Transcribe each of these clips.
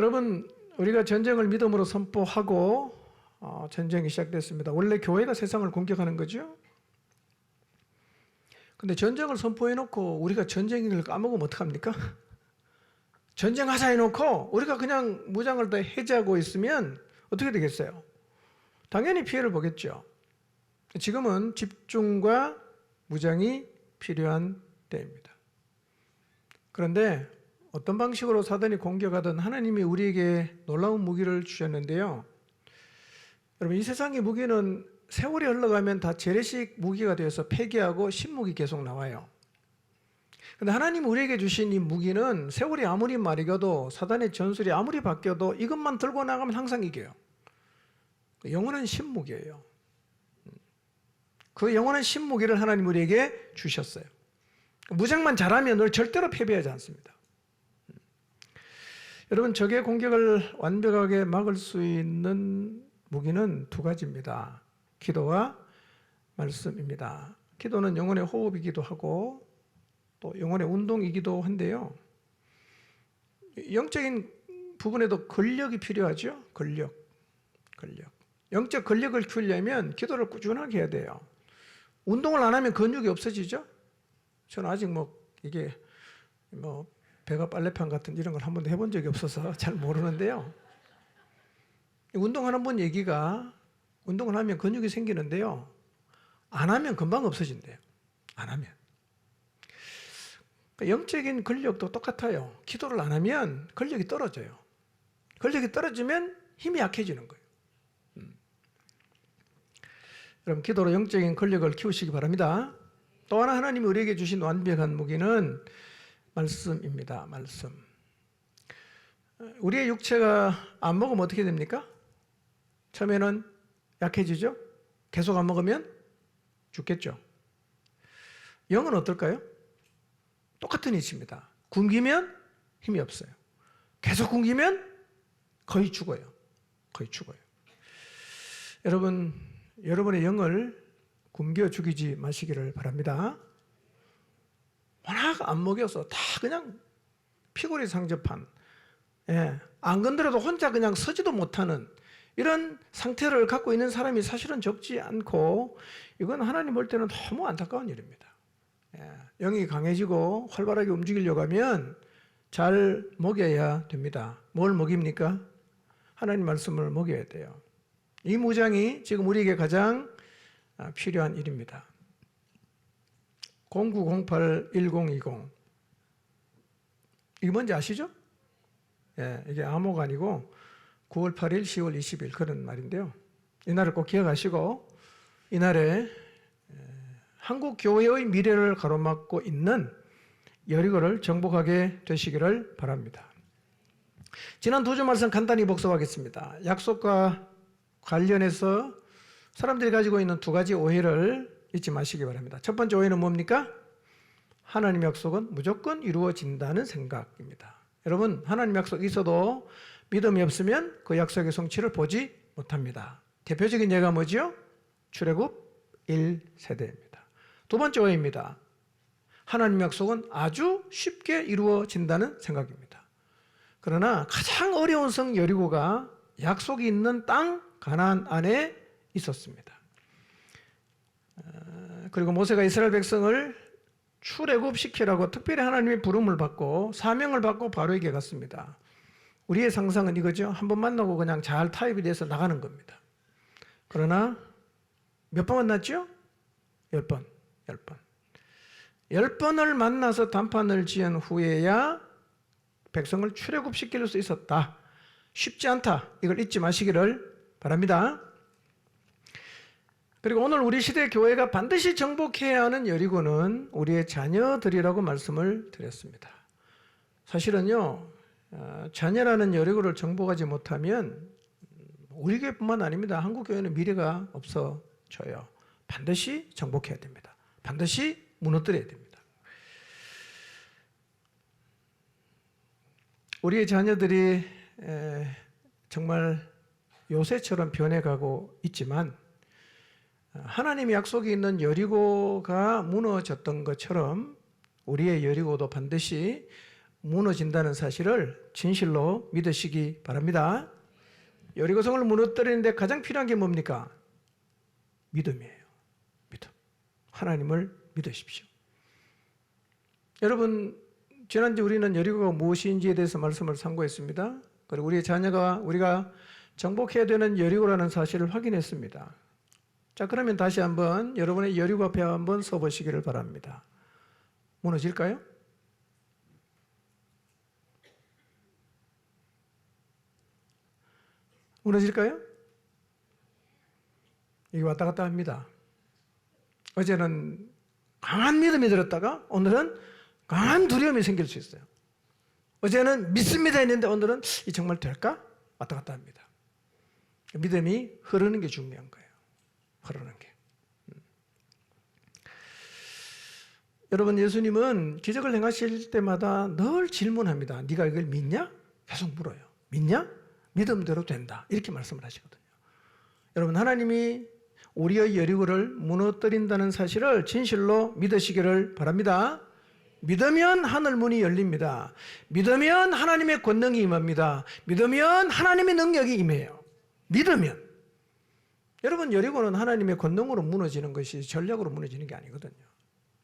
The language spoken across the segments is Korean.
여러분, 우리가 전쟁을 믿음으로 선포하고 전쟁이 시작됐습니다. 원래 교회가 세상을 공격하는 거죠. 근데 전쟁을 선포해놓고 우리가 전쟁을 까먹으면 어떡합니까? 전쟁하자 해놓고 우리가 그냥 무장을 다 해제하고 있으면 어떻게 되겠어요? 당연히 피해를 보겠죠. 지금은 집중과 무장이 필요한 때입니다. 그런데 어떤 방식으로 사단이 공격하든 하나님이 우리에게 놀라운 무기를 주셨는데요. 여러분, 이 세상의 무기는 세월이 흘러가면 다 재래식 무기가 되어서 폐기하고 신무기 계속 나와요. 그런데 하나님 우리에게 주신 이 무기는 세월이 아무리 마르겨도 사단의 전술이 아무리 바뀌어도 이것만 들고 나가면 항상 이겨요. 영원한 신무기예요. 그 영원한 신무기를 하나님 우리에게 주셨어요. 무장만 잘하면 늘 절대로 패배하지 않습니다. 여러분, 적의 공격을 완벽하게 막을 수 있는 무기는 두 가지입니다. 기도와 말씀입니다. 기도는 영혼의 호흡이기도 하고 또 영혼의 운동이기도 한데요. 영적인 부분에도 근력이 필요하죠. 근력. 영적 근력을 키우려면 기도를 꾸준하게 해야 돼요. 운동을 안 하면 근육이 없어지죠. 저는 아직 이게 배가 빨래판 같은 이런 걸 한 번도 해본 적이 없어서 잘 모르는데요. 운동하는 분 얘기가 운동을 하면 근육이 생기는데요. 안 하면 금방 없어진대요. 안 하면. 영적인 근력도 똑같아요. 기도를 안 하면 근력이 떨어져요. 근력이 떨어지면 힘이 약해지는 거예요. 여러분, 기도로 영적인 근력을 키우시기 바랍니다. 또 하나 하나님이 우리에게 주신 완벽한 무기는 말씀입니다. 말씀. 우리의 육체가 안 먹으면 어떻게 됩니까? 처음에는 약해지죠? 계속 안 먹으면 죽겠죠? 영은 어떨까요? 똑같은 이치입니다. 굶기면 힘이 없어요. 계속 굶기면 거의 죽어요. 여러분, 여러분의 영을 굶겨 죽이지 마시기를 바랍니다. 워낙 안 먹여서 다 그냥 피골이 상접한, 안 건드려도 혼자 그냥 서지도 못하는 이런 상태를 갖고 있는 사람이 사실은 적지 않고, 이건 하나님 볼 때는 너무 안타까운 일입니다. 영이 강해지고 활발하게 움직이려고 하면 잘 먹여야 됩니다. 뭘 먹입니까? 하나님 말씀을 먹여야 돼요. 이 무장이 지금 우리에게 가장 필요한 일입니다. 0908-1020 이게 뭔지 아시죠? 이게 암호가 아니고 9월 8일, 10월 20일 그런 말인데요. 이날을 꼭 기억하시고 이날에 한국 교회의 미래를 가로막고 있는 여리고를 정복하게 되시기를 바랍니다. 지난 두 주 말씀 간단히 복습하겠습니다. 약속과 관련해서 사람들이 가지고 있는 두 가지 오해를 잊지 마시기 바랍니다. 첫 번째 오해는 뭡니까? 하나님의 약속은 무조건 이루어진다는 생각입니다. 여러분, 하나님의 약속이 있어도 믿음이 없으면 그 약속의 성취를 보지 못합니다. 대표적인 예가 뭐죠? 출애굽 1세대입니다. 두 번째 오해입니다. 하나님의 약속은 아주 쉽게 이루어진다는 생각입니다. 그러나 가장 어려운 성 여리고가 약속이 있는 땅 가나안 안에 있었습니다. 그리고 모세가 이스라엘 백성을 출애굽시키라고 특별히 하나님의 부름을 받고 사명을 받고 바로에게 갔습니다. 우리의 상상은 이거죠. 한번 만나고 그냥 잘 타협이 돼서 나가는 겁니다. 그러나 몇 번 만났죠? 10번. 10번을 만나서 단판을 지은 후에야 백성을 출애굽시킬 수 있었다. 쉽지 않다. 이걸 잊지 마시기를 바랍니다. 그리고 오늘 우리 시대 교회가 반드시 정복해야 하는 여리고는 우리의 자녀들이라고 말씀을 드렸습니다. 사실은요, 자녀라는 여리고를 정복하지 못하면 우리 교회뿐만 아닙니다. 한국 교회는 미래가 없어져요. 반드시 정복해야 됩니다. 반드시 무너뜨려야 됩니다. 우리의 자녀들이 정말 요새처럼 변해가고 있지만 하나님의 약속이 있는 여리고가 무너졌던 것처럼 우리의 여리고도 반드시 무너진다는 사실을 진실로 믿으시기 바랍니다. 여리고성을 무너뜨리는데 가장 필요한 게 뭡니까? 믿음이에요. 믿음. 하나님을 믿으십시오. 여러분, 지난주 우리는 여리고가 무엇인지에 대해서 말씀을 참고했습니다. 그리고 우리의 자녀가 우리가 정복해야 되는 여리고라는 사실을 확인했습니다. 자, 그러면 다시 한번 여러분의 여리고 앞에 한번 서보시기를 바랍니다. 무너질까요? 무너질까요? 이게 왔다 갔다 합니다. 어제는 강한 믿음이 들었다가 오늘은 강한 두려움이 생길 수 있어요. 어제는 믿습니다 했는데 오늘은 이 정말 될까? 왔다 갔다 합니다. 믿음이 흐르는 게 중요한 거예요. 흐르는 게. 여러분, 예수님은 기적을 행하실 때마다 늘 질문합니다. 네가 이걸 믿냐? 계속 물어요. 믿냐? 믿음대로 된다. 이렇게 말씀을 하시거든요. 여러분, 하나님이 우리의 여리고를 무너뜨린다는 사실을 진실로 믿으시기를 바랍니다. 믿으면 하늘 문이 열립니다. 믿으면 하나님의 권능이 임합니다. 믿으면 하나님의 능력이 임해요. 믿으면. 여러분, 여리고는 하나님의 권능으로 무너지는 것이 전략으로 무너지는 게 아니거든요.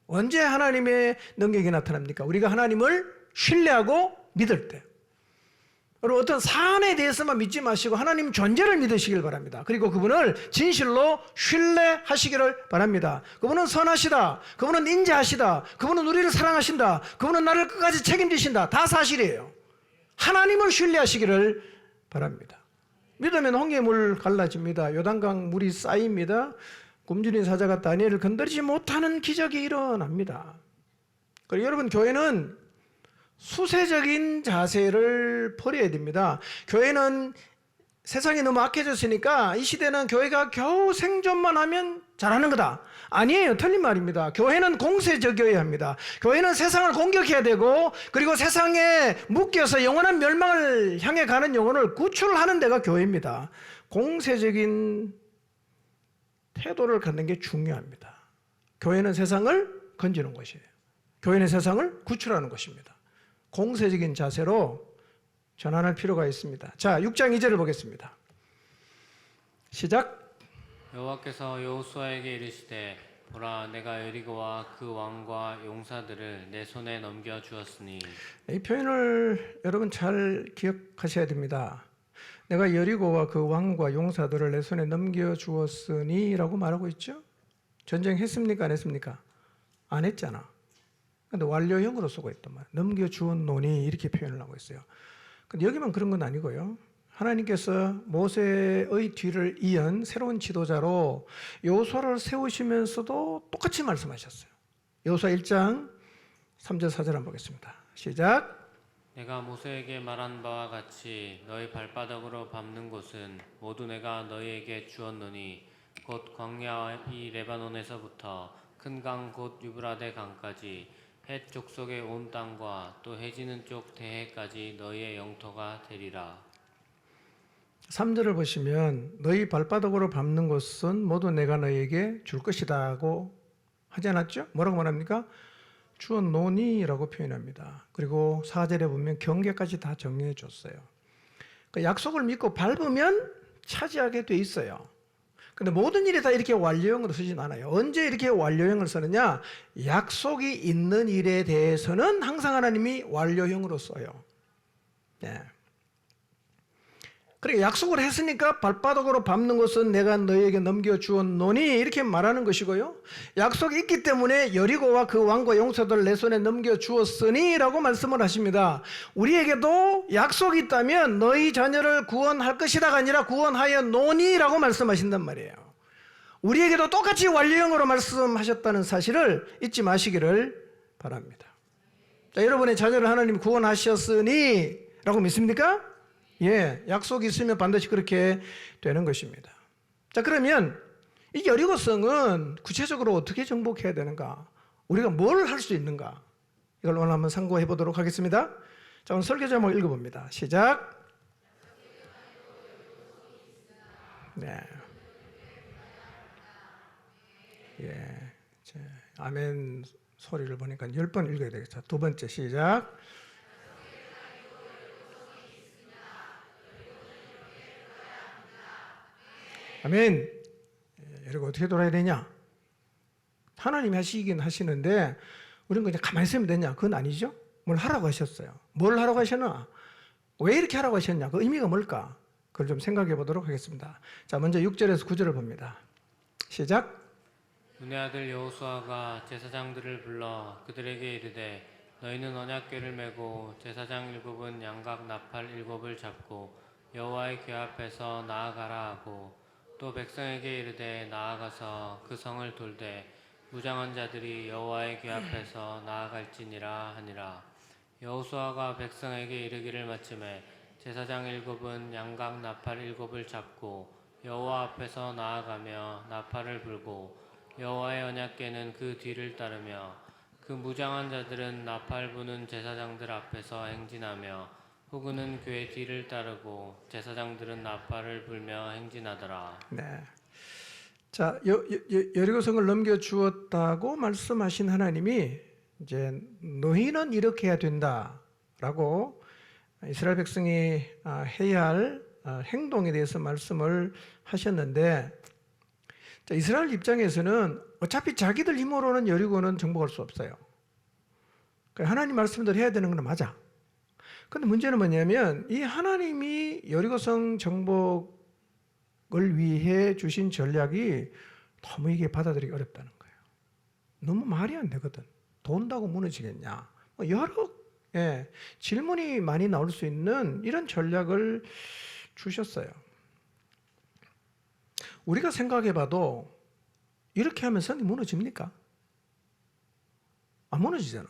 언제 하나님의 능력이 나타납니까? 우리가 하나님을 신뢰하고 믿을 때. 여러분, 어떤 사안에 대해서만 믿지 마시고 하나님 존재를 믿으시길 바랍니다. 그리고 그분을 진실로 신뢰하시기를 바랍니다. 그분은 선하시다. 그분은 인자하시다. 그분은 우리를 사랑하신다. 그분은 나를 끝까지 책임지신다. 다 사실이에요. 하나님을 신뢰하시기를 바랍니다. 믿으면 홍해의 물 갈라집니다. 요단강 물이 쌓입니다. 굶주린 사자가 다니엘을 건드리지 못하는 기적이 일어납니다. 그리고 여러분, 교회는 수세적인 자세를 버려야 됩니다. 교회는 세상이 너무 악해졌으니까 이 시대는 교회가 겨우 생존만 하면 잘하는 거다. 아니에요. 틀린 말입니다. 교회는 공세적이어야 합니다. 교회는 세상을 공격해야 되고, 그리고 세상에 묶여서 영원한 멸망을 향해 가는 영혼을 구출하는 데가 교회입니다. 공세적인 태도를 갖는 게 중요합니다. 교회는 세상을 건지는 것이에요. 교회는 세상을 구출하는 것입니다. 공세적인 자세로 전환할 필요가 있습니다. 자, 6장 2절을 보겠습니다. 시작. 여호와께서 여호수아에게 이르시되 보라, 내가 여리고와 그 왕과 용사들을 내 손에 넘겨 주었으니. 이 표현을 여러분 잘 기억하셔야 됩니다. 내가 여리고와 그 왕과 용사들을 내 손에 넘겨 주었으니 라고 말하고 있죠. 전쟁했습니까? 안 했습니까? 안 했잖아. 근데 완료형으로 쓰고 있단 말이에요. 넘겨 주었노니 이렇게 표현을 하고 있어요. 근데 여기만 그런 건 아니고요. 하나님께서 모세의 뒤를 이은 새로운 지도자로 여호수아를 세우시면서도 똑같이 말씀하셨어요. 여호수아 1장 3절 4절 한번 보겠습니다. 시작. 내가 모세에게 말한 바와 같이 너희 발바닥으로 밟는 곳은 모두 내가 너희에게 주었노니 곧 광야 이 레바논에서부터 큰 강 곧 유브라데 강까지 헷 족속의 온 땅과 또 해지는 쪽 대해까지 너희의 영토가 되리라. 3절을 보시면 너희 발바닥으로 밟는 곳은 모두 내가 너희에게 줄 것이다고 하지 않았죠? 뭐라고 말합니까? 주었노니라고 표현합니다. 그리고 4절에 보면 경계까지 다 정리해 줬어요. 그러니까 약속을 믿고 밟으면 차지하게 돼 있어요. 근데 모든 일이 다 이렇게 완료형으로 쓰진 않아요. 언제 이렇게 완료형을 쓰느냐? 약속이 있는 일에 대해서는 항상 하나님이 완료형으로 써요. 네. 그러니까 약속을 했으니까 발바닥으로 밟는 것은 내가 너희에게 넘겨주었노니 이렇게 말하는 것이고요. 약속이 있기 때문에 여리고와 그 왕과 용사들을 내 손에 넘겨주었으니 라고 말씀을 하십니다. 우리에게도 약속이 있다면 너희 자녀를 구원할 것이다가 아니라 구원하여 노니 라고 말씀하신단 말이에요. 우리에게도 똑같이 완료형으로 말씀하셨다는 사실을 잊지 마시기를 바랍니다. 자, 여러분의 자녀를 하나님 구원하셨으니 라고 믿습니까? 예, 약속이 있으면 반드시 그렇게 되는 것입니다. 자, 그러면 이 여리고성은 구체적으로 어떻게 정복해야 되는가? 우리가 뭘 할 수 있는가? 이걸 오늘 한번 상고해 보도록 하겠습니다. 자, 오늘 설교 제목 읽어봅니다. 시작. 네. 예. 아멘 소리를 보니까 10번 읽어야 되겠다. 두 번째 시작. 아멘. 여러분 어떻게 돌아야 되냐? 하나님이 하시긴 하시는데 우리는 그냥 가만히 있으면 되냐? 그건 아니죠. 뭘 하라고 하셨어요. 뭘 하라고 하셨나? 왜 이렇게 하라고 하셨냐? 그 의미가 뭘까? 그걸 좀 생각해 보도록 하겠습니다. 자, 먼저 6절에서 9절을 봅니다. 시작. 눈의 아들 여호수아가 제사장들을 불러 그들에게 이르되 너희는 언약궤를 메고 제사장 일곱은 양각 나팔 일곱을 잡고 여호와의 궤 앞에서 나아가라 하고 또 백성에게 이르되 나아가서 그 성을 돌되 무장한 자들이 여호와의 궤 앞에서 나아갈지니라 하니라. 여호수아가 백성에게 이르기를 마침에 제사장 일곱은 양각 나팔 일곱을 잡고 여호와 앞에서 나아가며 나팔을 불고 여호와의 언약궤는 그 뒤를 따르며 그 무장한 자들은 나팔 부는 제사장들 앞에서 행진하며 후그는 궤 뒤를 따르고 제사장들은 나팔을 불며 행진하더라. 네. 자, 여리고성을 넘겨 주었다고 말씀하신 하나님이 이제 너희는 이렇게 해야 된다라고 이스라엘 백성이 해야 할 행동에 대해서 말씀을 하셨는데, 자, 이스라엘 입장에서는 어차피 자기들 힘으로는 여리고는 정복할 수 없어요. 그러니까 하나님 말씀대로 해야 되는 건 맞아. 근데 문제는 뭐냐면 이 하나님이 여리고성 정복을 위해 주신 전략이 너무 이게 받아들이기 어렵다는 거예요. 너무 말이 안 되거든. 돈다고 무너지겠냐? 뭐 여러 질문이 많이 나올 수 있는 이런 전략을 주셨어요. 우리가 생각해봐도 이렇게 하면 성이 무너집니까? 안 무너지잖아.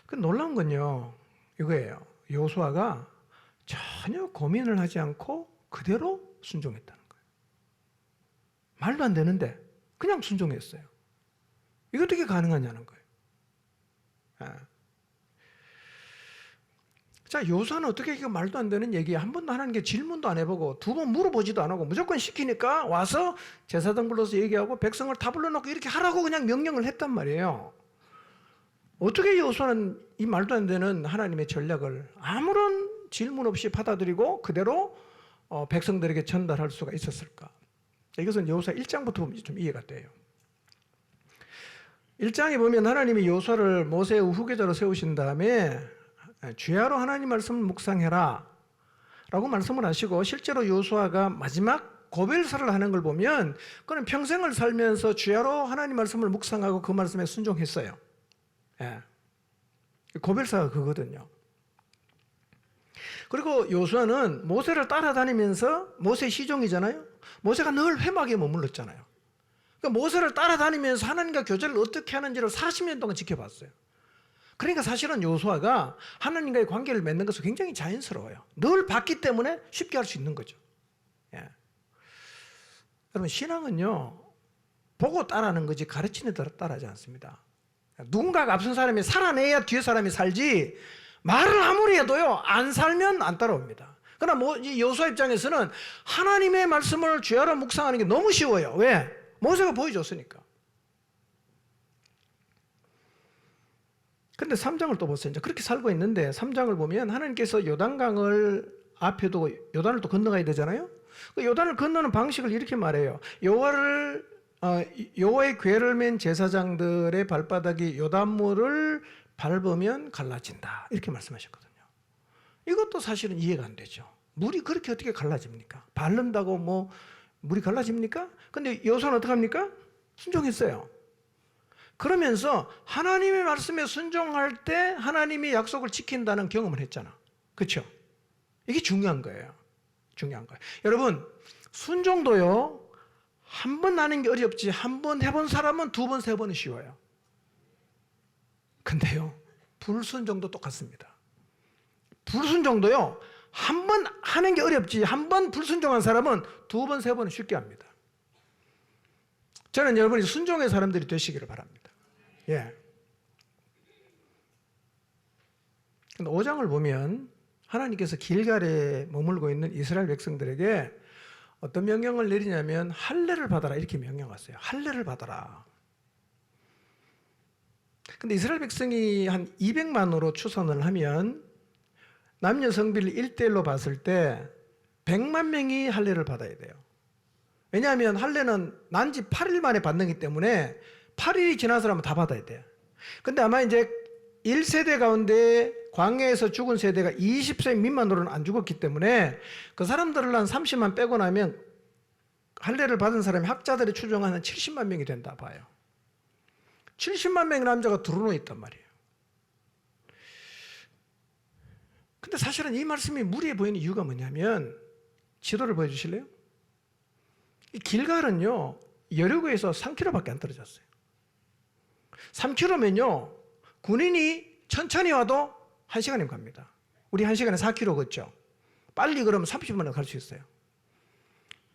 그 놀라운 건요, 이거예요. 여호수아가 전혀 고민을 하지 않고 그대로 순종했다는 거예요. 말도 안 되는데 그냥 순종했어요. 이거 어떻게 가능하냐는 거예요. 자, 여호수아는 어떻게 이거 말도 안 되는 얘기 한 번도 하나님께 질문도 안 해보고 두 번 물어보지도 안 하고 무조건 시키니까 와서 제사장 불러서 얘기하고 백성을 다 불러놓고 이렇게 하라고 그냥 명령을 했단 말이에요. 어떻게 여호수아는 이 말도 안 되는 하나님의 전략을 아무런 질문 없이 받아들이고 그대로 백성들에게 전달할 수가 있었을까? 이것은 여호수아 1장부터 보면 좀 이해가 돼요. 1장에 보면 하나님이 여호수아를 모세의 후계자로 세우신 다음에 주야로 하나님 말씀을 묵상해라 라고 말씀을 하시고, 실제로 여호수아가 마지막 고별사를 하는 걸 보면 그는 평생을 살면서 주야로 하나님 말씀을 묵상하고 그 말씀에 순종했어요. 고별사가 그거거든요. 그리고 여호수아는 모세를 따라다니면서, 모세 시종이잖아요. 모세가 늘 회막에 머물렀잖아요. 그러니까 모세를 따라다니면서 하나님과 교제를 어떻게 하는지를 40년 동안 지켜봤어요. 그러니까 사실은 여호수아가 하나님과의 관계를 맺는 것은 굉장히 자연스러워요. 늘 봤기 때문에 쉽게 할 수 있는 거죠. 여러분, 신앙은요, 보고 따라하는 거지 가르치는 대로 따라하지 않습니다. 누군가가 앞선 사람이 살아내야 뒤에 사람이 살지, 말을 아무리 해도요 안 살면 안 따라옵니다. 그러나 여호수아 입장에서는 하나님의 말씀을 주야로 묵상하는 게 너무 쉬워요. 왜? 모세가 보여줬으니까. 근데 3장을 또 보세요. 이제 그렇게 살고 있는데 3장을 보면 하나님께서 요단강을 앞에 두고 요단을 또 건너가야 되잖아요. 그 요단을 건너는 방식을 이렇게 말해요. 여호와의 궤를 맨 제사장들의 발바닥이 요단물을 밟으면 갈라진다, 이렇게 말씀하셨거든요. 이것도 사실은 이해가 안 되죠. 물이 그렇게 어떻게 갈라집니까? 바른다고 뭐 물이 갈라집니까? 근데 여호수아는 어떻게 합니까? 순종했어요. 그러면서 하나님의 말씀에 순종할 때 하나님이 약속을 지킨다는 경험을 했잖아. 그렇죠? 이게 중요한 거예요. 중요한 거예요. 여러분, 순종도요, 한 번 하는 게 어렵지 한 번 해본 사람은 두 번, 세 번은 쉬워요. 근데요, 불순종도 똑같습니다. 불순종도요, 한 번 하는 게 어렵지 한 번 불순종한 사람은 두 번, 세 번은 쉽게 합니다. 저는 여러분이 순종의 사람들이 되시기를 바랍니다. 예. 근데 5장을 보면 하나님께서 길갈에 머물고 있는 이스라엘 백성들에게 어떤 명령을 내리냐면 할례를 받아라, 이렇게 명령하세요. 할례를 받아라. 근데 이스라엘 백성이 한 200만으로 추산을 하면 남녀 성비를 1대1로 봤을 때 100만 명이 할례를 받아야 돼요. 왜냐하면 할례는 난지 8일 만에 받는 기 때문에 8일이 지난 사람은 다 받아야 돼요. 근데 아마 이제 1세대 가운데 광야에서 죽은 세대가 20세 미만으로는 안 죽었기 때문에 그 사람들을 한 30만 빼고 나면 할례를 받은 사람이 학자들이 추정하는 70만 명이 된다 봐요. 70만 명의 남자가 두루누워 있단 말이에요. 근데 사실은 이 말씀이 무리해 보이는 이유가 뭐냐면, 지도를 보여주실래요? 이 길갈은요, 여리고에서 3km밖에 안 떨어졌어요. 3km면요, 군인이 천천히 와도 1시간이면 갑니다. 우리 1시간에 4km 걷죠. 빨리 걸으면 30분에 갈 수 있어요.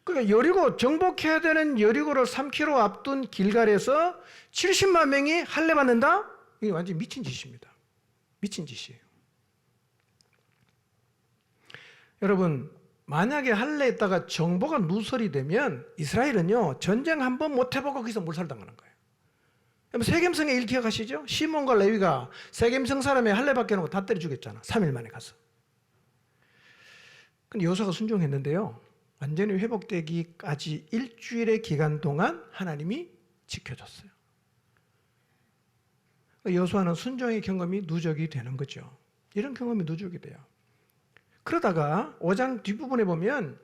그러니까 여리고, 정복해야 되는 여리고를 3km 앞둔 길갈에서 70만 명이 할례 받는다? 이게 완전히 미친 짓입니다. 미친 짓이에요. 여러분, 만약에 할례했다가 정보가 누설이 되면 이스라엘은요, 전쟁 한 번 못 해보고 거기서 몰살당하는 거예요. 세겜성의 일 기억하시죠? 시몬과 레위가 세겜성 사람의 할례 받게 놓고 다 때려 죽였잖아. 3일 만에 가서. 근데 여호수아가 순종했는데요, 완전히 회복되기까지 일주일의 기간 동안 하나님이 지켜줬어요. 여호수아는 순종의 경험이 누적이 되는 거죠. 이런 경험이 누적이 돼요. 그러다가 5장 뒷부분에 보면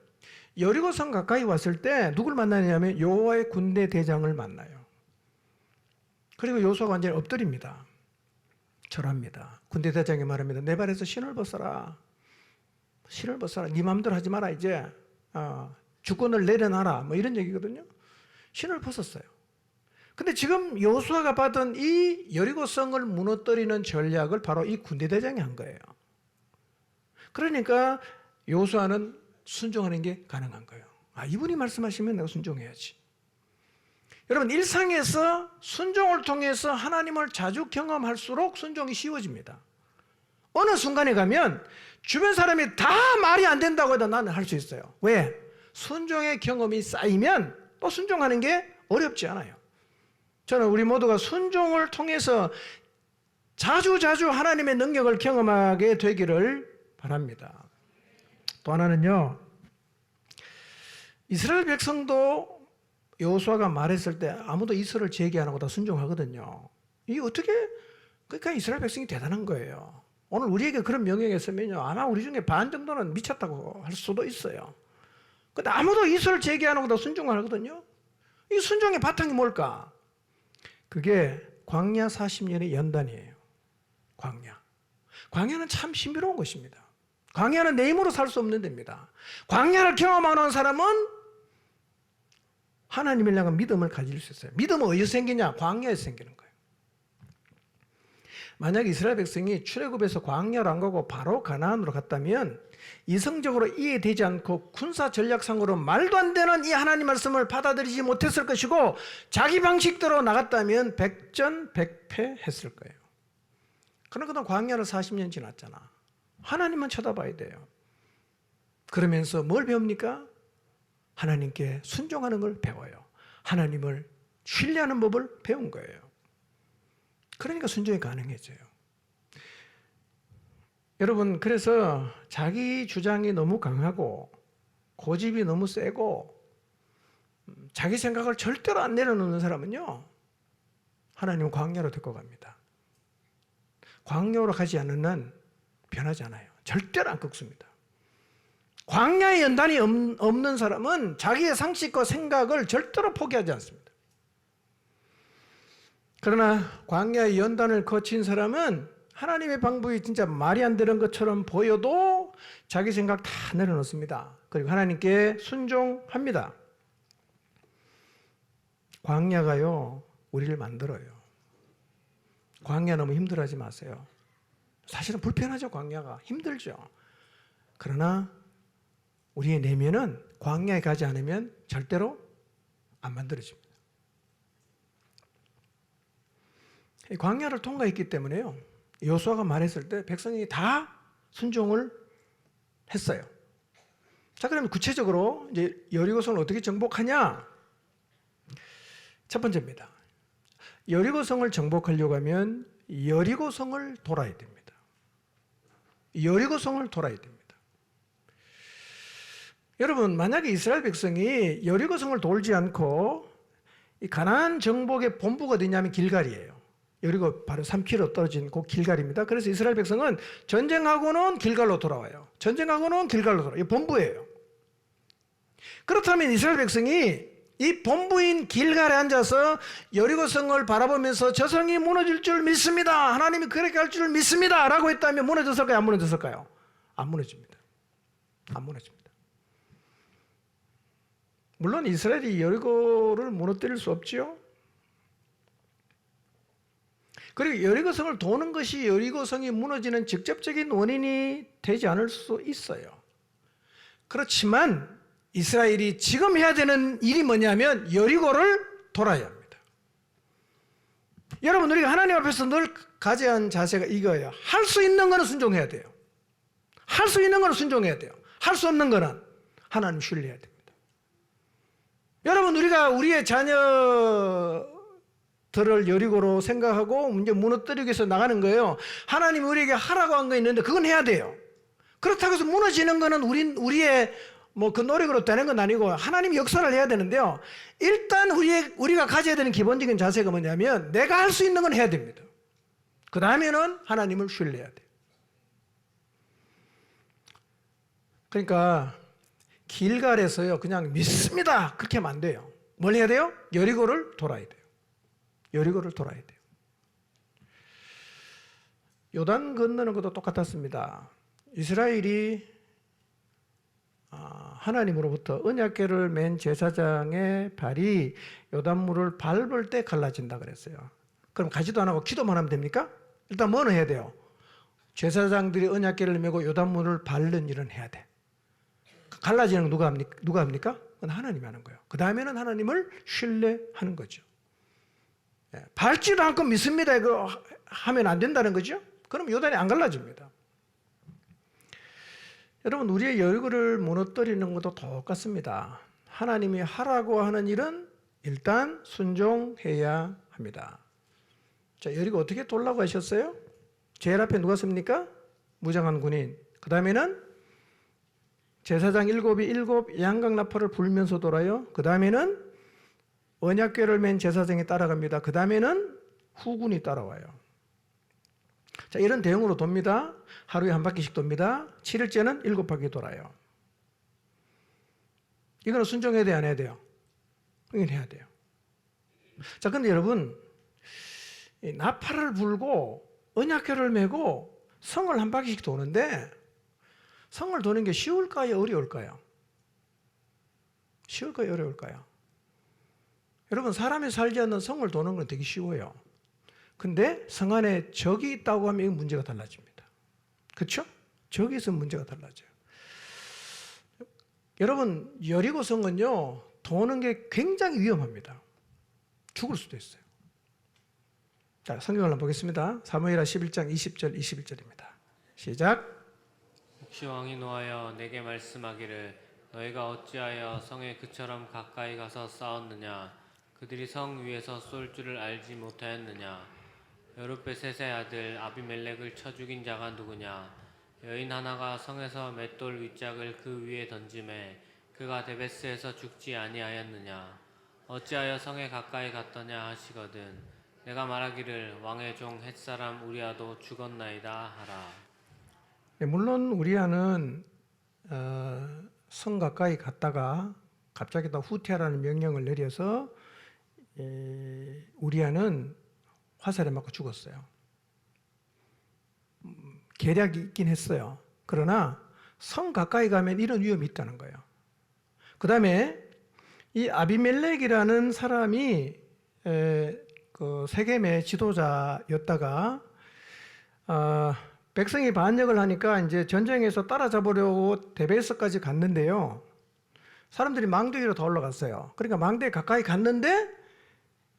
여리고성 가까이 왔을 때 누굴 만나냐면 여호와의 군대 대장을 만나요. 그리고 여호수아가 완전히 엎드립니다. 절합니다. 군대 대장이 말합니다. 내 발에서 신을 벗어라. 신을 벗어라. 네 마음대로 하지 마라. 이제 주권을 내려놔라. 뭐 이런 얘기거든요. 신을 벗었어요. 근데 지금 여호수아가 받은 이 여리고성을 무너뜨리는 전략을 바로 이 군대 대장이 한 거예요. 그러니까 여호수아는 순종하는 게 가능한 거예요. 이분이 말씀하시면 내가 순종해야지. 여러분, 일상에서 순종을 통해서 하나님을 자주 경험할수록 순종이 쉬워집니다. 어느 순간에 가면 주변 사람이 다 말이 안 된다고 해도 나는 할 수 있어요. 왜? 순종의 경험이 쌓이면 또 순종하는 게 어렵지 않아요. 저는 우리 모두가 순종을 통해서 자주 하나님의 능력을 경험하게 되기를 바랍니다. 또 하나는요, 이스라엘 백성도 여호수아가 말했을 때 아무도 이설을 제기 안 하고 다 순종하거든요. 이게 어떻게, 그러니까 이스라엘 백성이 대단한 거예요. 오늘 우리에게 그런 명령이 있으면요, 아마 우리 중에 반 정도는 미쳤다고 할 수도 있어요. 근데 아무도 이설을 제기 안 하고 다 순종을 하거든요. 이 순종의 바탕이 뭘까? 그게 광야 40년의 연단이에요. 광야는 참 신비로운 것입니다. 광야는 내 힘으로 살 수 없는 데입니다. 광야를 경험하는 사람은 하나님을 향한 믿음을 가질 수 있어요. 믿음은 어디서 생기냐? 광야에서 생기는 거예요. 만약 이스라엘 백성이 출애굽에서 광야로 안 가고 바로 가나안으로 갔다면 이성적으로 이해되지 않고 군사 전략상으로 말도 안 되는 이 하나님 말씀을 받아들이지 못했을 것이고, 자기 방식대로 나갔다면 백전백패했을 거예요. 그러나 광야를 40년 지났잖아. 하나님만 쳐다봐야 돼요. 그러면서 뭘 배웁니까? 하나님께 순종하는 걸 배워요. 하나님을 신뢰하는 법을 배운 거예요. 그러니까 순종이 가능해져요. 여러분, 그래서 자기 주장이 너무 강하고 고집이 너무 세고 자기 생각을 절대로 안 내려놓는 사람은요, 하나님은 광야로 데리고 갑니다. 광야로 가지 않는 한 변하지 않아요. 절대로 안 꺾습니다. 광야의 연단이 없는 사람은 자기의 상식과 생각을 절대로 포기하지 않습니다. 그러나 광야의 연단을 거친 사람은 하나님의 방법이 진짜 말이 안 되는 것처럼 보여도 자기 생각 다 내려놓습니다. 그리고 하나님께 순종합니다. 광야가요, 우리를 만들어요. 광야 너무 힘들어하지 마세요. 사실은 불편하죠. 광야가 힘들죠. 그러나 우리의 내면은 광야에 가지 않으면 절대로 안 만들어집니다. 광야를 통과했기 때문에요, 여호수아가 말했을 때 백성이 다 순종을 했어요. 자, 그러면 구체적으로 이제 여리고성을 어떻게 정복하냐? 첫 번째입니다. 여리고성을 정복하려고 하면 여리고성을 돌아야 됩니다. 여리고성을 돌아야 됩니다. 여러분, 만약에 이스라엘 백성이 여리고성을 돌지 않고 이 가나안 정복의 본부가 어디냐면 길갈이에요. 여리고 바로 3km 떨어진 그 길갈입니다. 그래서 이스라엘 백성은 전쟁하고는 길갈로 돌아와요. 전쟁하고는 길갈로 돌아와요. 이 본부예요. 그렇다면 이스라엘 백성이 이 본부인 길갈에 앉아서 여리고성을 바라보면서 저 성이 무너질 줄 믿습니다. 하나님이 그렇게 할 줄 믿습니다. 라고 했다면 무너졌을까요? 안 무너졌을까요? 안 무너집니다. 안 무너집니다. 물론 이스라엘이 여리고를 무너뜨릴 수 없지요. 그리고 여리고성을 도는 것이 여리고성이 무너지는 직접적인 원인이 되지 않을 수 있어요. 그렇지만 이스라엘이 지금 해야 되는 일이 뭐냐면 여리고를 돌아야 합니다. 여러분, 우리가 하나님 앞에서 늘 가져야 하는 자세가 이거예요. 할 수 있는 거는 순종해야 돼요. 할 수 있는 거는 순종해야 돼요. 할 수 없는 거는 하나님 신뢰해야 됩니다. 여러분, 우리가 우리의 자녀들을 여리고로 생각하고 이제 무너뜨리기 위해서 나가는 거예요. 하나님 우리에게 하라고 한 거 있는데 그건 해야 돼요. 그렇다고 해서 무너지는 거는 우리의 그 노력으로 되는 건 아니고 하나님 역사를 해야 되는데요. 일단 우리가 가져야 되는 기본적인 자세가 뭐냐면 내가 할 수 있는 건 해야 됩니다. 그 다음에는 하나님을 신뢰해야 돼요. 그러니까 길갈에서요 그냥 믿습니다 그렇게 하면 안 돼요. 뭘 해야 돼요? 여리고를 돌아야 돼요. 여리고를 돌아야 돼요. 요단 건너는 것도 똑같았습니다. 이스라엘이 하나님으로부터 언약궤를 맨 제사장의 발이 요단물을 밟을 때 갈라진다 그랬어요. 그럼 가지도 안 하고 기도만 하면 됩니까? 일단 뭐는 해야 돼요? 제사장들이 언약궤를 메고 요단물을 밟는 일은 해야 돼. 갈라지는 건 누가 합니까? 그건 하나님이 하는 거예요. 그 다음에는 하나님을 신뢰하는 거죠. 밟지도 않고 믿습니다. 이거 하면 안 된다는 거죠. 그럼 요단이 안 갈라집니다. 여러분, 우리의 여리고를 무너뜨리는 것도 똑같습니다. 하나님이 하라고 하는 일은 일단 순종해야 합니다. 자, 여리고 어떻게 돌라고 하셨어요? 제일 앞에 누가 섭니까? 무장한 군인. 그 다음에는 제사장 일곱 양각나팔을 불면서 돌아요. 그 다음에는 언약궤를 맨 제사장이 따라갑니다. 그 다음에는 후군이 따라와요. 자, 이런 대형으로 돕니다. 하루에 한 바퀴씩 돕니다. 7일째는 7바퀴 돌아요. 이거는 순종해야 돼요, 안 해야 돼요? 이건 해야 돼요. 자, 근데 여러분, 나팔을 불고 언약궤를 메고 성을 한 바퀴씩 도는데 성을 도는 게 쉬울까요? 어려울까요? 쉬울까요? 어려울까요? 여러분, 사람이 살지 않는 성을 도는 건 되게 쉬워요. 근데 성 안에 적이 있다고 하면 이건 문제가 달라집니다. 그렇죠? 적이 있으면 문제가 달라져요. 여러분, 여리고성은요 도는 게 굉장히 위험합니다. 죽을 수도 있어요. 자, 성경을 한번 보겠습니다. 사무엘하 11장 20절 21절입니다. 시작. 혹시 왕이 노하여 내게 말씀하기를 너희가 어찌하여 성에 그처럼 가까이 가서 싸웠느냐? 그들이 성 위에서 쏠 줄을 알지 못하였느냐? 여룻베셋의 아들 아비멜렉을 쳐 죽인 자가 누구냐? 여인 하나가 성에서 맷돌 윗짝을 그 위에 던지매 그가 데베스에서 죽지 아니하였느냐? 어찌하여 성에 가까이 갔더냐 하시거든 내가 말하기를 왕의 종 햇사람 우리아도 죽었나이다 하라. 네, 물론 우리아는 성 가까이 갔다가 갑자기 또 후퇴하라는 명령을 내려서 우리아는 화살에 맞고 죽었어요. 계략이 있긴 했어요. 그러나 성 가까이 가면 이런 위험이 있다는 거예요. 그 다음에 이 아비멜렉이라는 사람이 그 세겜의 지도자였다가 백성이 반역을 하니까 이제 전쟁에서 따라잡으려고 데베스까지 갔는데요. 사람들이 망대 위로 다 올라갔어요. 그러니까 망대에 가까이 갔는데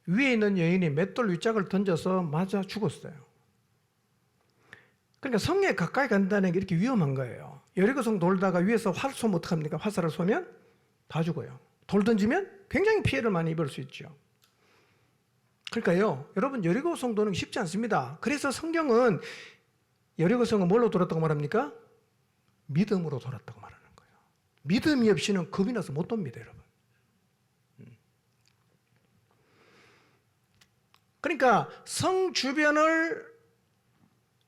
위에 있는 여인이 맷돌 윗짝을 던져서 맞아 죽었어요. 그러니까 성에 가까이 간다는 게 이렇게 위험한 거예요. 여리고성 돌다가 위에서 활 쏘면 어떡합니까? 화살을 쏘면 다 죽어요. 돌 던지면 굉장히 피해를 많이 입을 수 있죠. 그러니까요, 여러분, 여리고성 도는 쉽지 않습니다. 그래서 성경은 여리고성은 뭘로 돌았다고 말합니까? 믿음으로 돌았다고 말하는 거예요. 믿음이 없이는 겁이 나서 못 돕니다, 여러분. 그러니까 성 주변을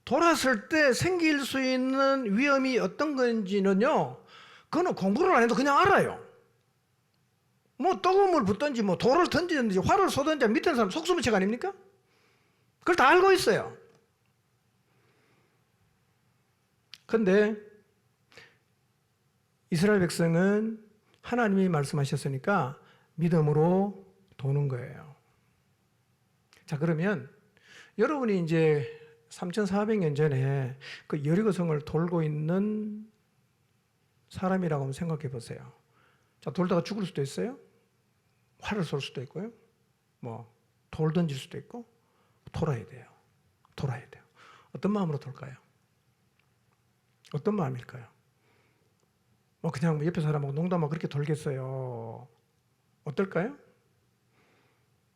돌았을 때 생길 수 있는 위험이 어떤 건지는요, 그거는 공부를 안 해도 그냥 알아요. 뭐 뜨거운 물 붓든지 뭐 돌을 던지든지 활을 쏘든지 밑에 사람 속수무책 아닙니까? 그걸 다 알고 있어요. 그런데 이스라엘 백성은 하나님이 말씀하셨으니까 믿음으로 도는 거예요. 자, 그러면 여러분이 이제 3,400년 전에 그 여리고성을 돌고 있는 사람이라고 한번 생각해 보세요. 자, 돌다가 죽을 수도 있어요. 활을 쏠 수도 있고요. 뭐 돌 던질 수도 있고 돌아야 돼요. 돌아야 돼요. 어떤 마음으로 돌까요? 어떤 마음일까요? 뭐 그냥 옆에 사람하고 농담하고 그렇게 돌겠어요. 어떨까요?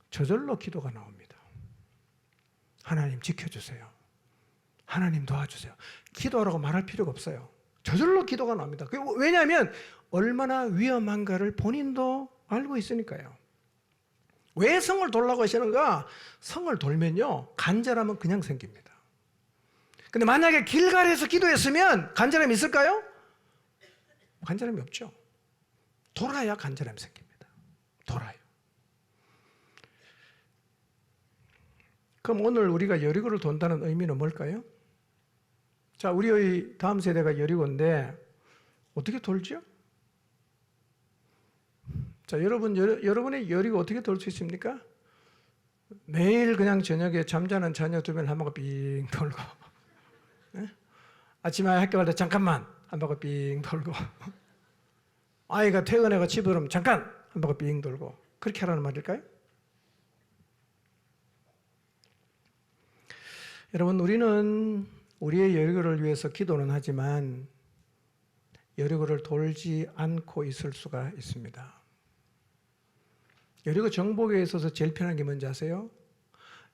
저절로 기도가 나옵니다. 하나님 지켜주세요. 하나님 도와주세요. 기도하라고 말할 필요가 없어요. 저절로 기도가 나옵니다. 왜냐하면 얼마나 위험한가를 본인도 알고 있으니까요. 왜 성을 돌라고 하시는가? 성을 돌면요, 간절함은 그냥 생깁니다. 근데 만약에 길갈에서 기도했으면 간절함이 있을까요? 간절함이 없죠. 돌아야 간절함이 생깁니다. 돌아요. 그럼 오늘 우리가 여리고를 돈다는 의미는 뭘까요? 자, 우리의 다음 세대가 여리고인데 어떻게 돌죠? 자, 여러분의 여리고 어떻게 돌 수 있습니까? 매일 그냥 저녁에 잠자는 자녀 두면 한 바퀴 빙 돌고, 네? 아침에 학교 갈 때 잠깐만 한 바퀴 빙 돌고, 아이가 퇴근해가 집에 오면 잠깐 한 바퀴 빙 돌고, 그렇게 하라는 말일까요? 여러분, 우리는 우리의 여리고를 위해서 기도는 하지만 여리고를 돌지 않고 있을 수가 있습니다. 여리고 정복에 있어서 제일 편한 게 뭔지 아세요?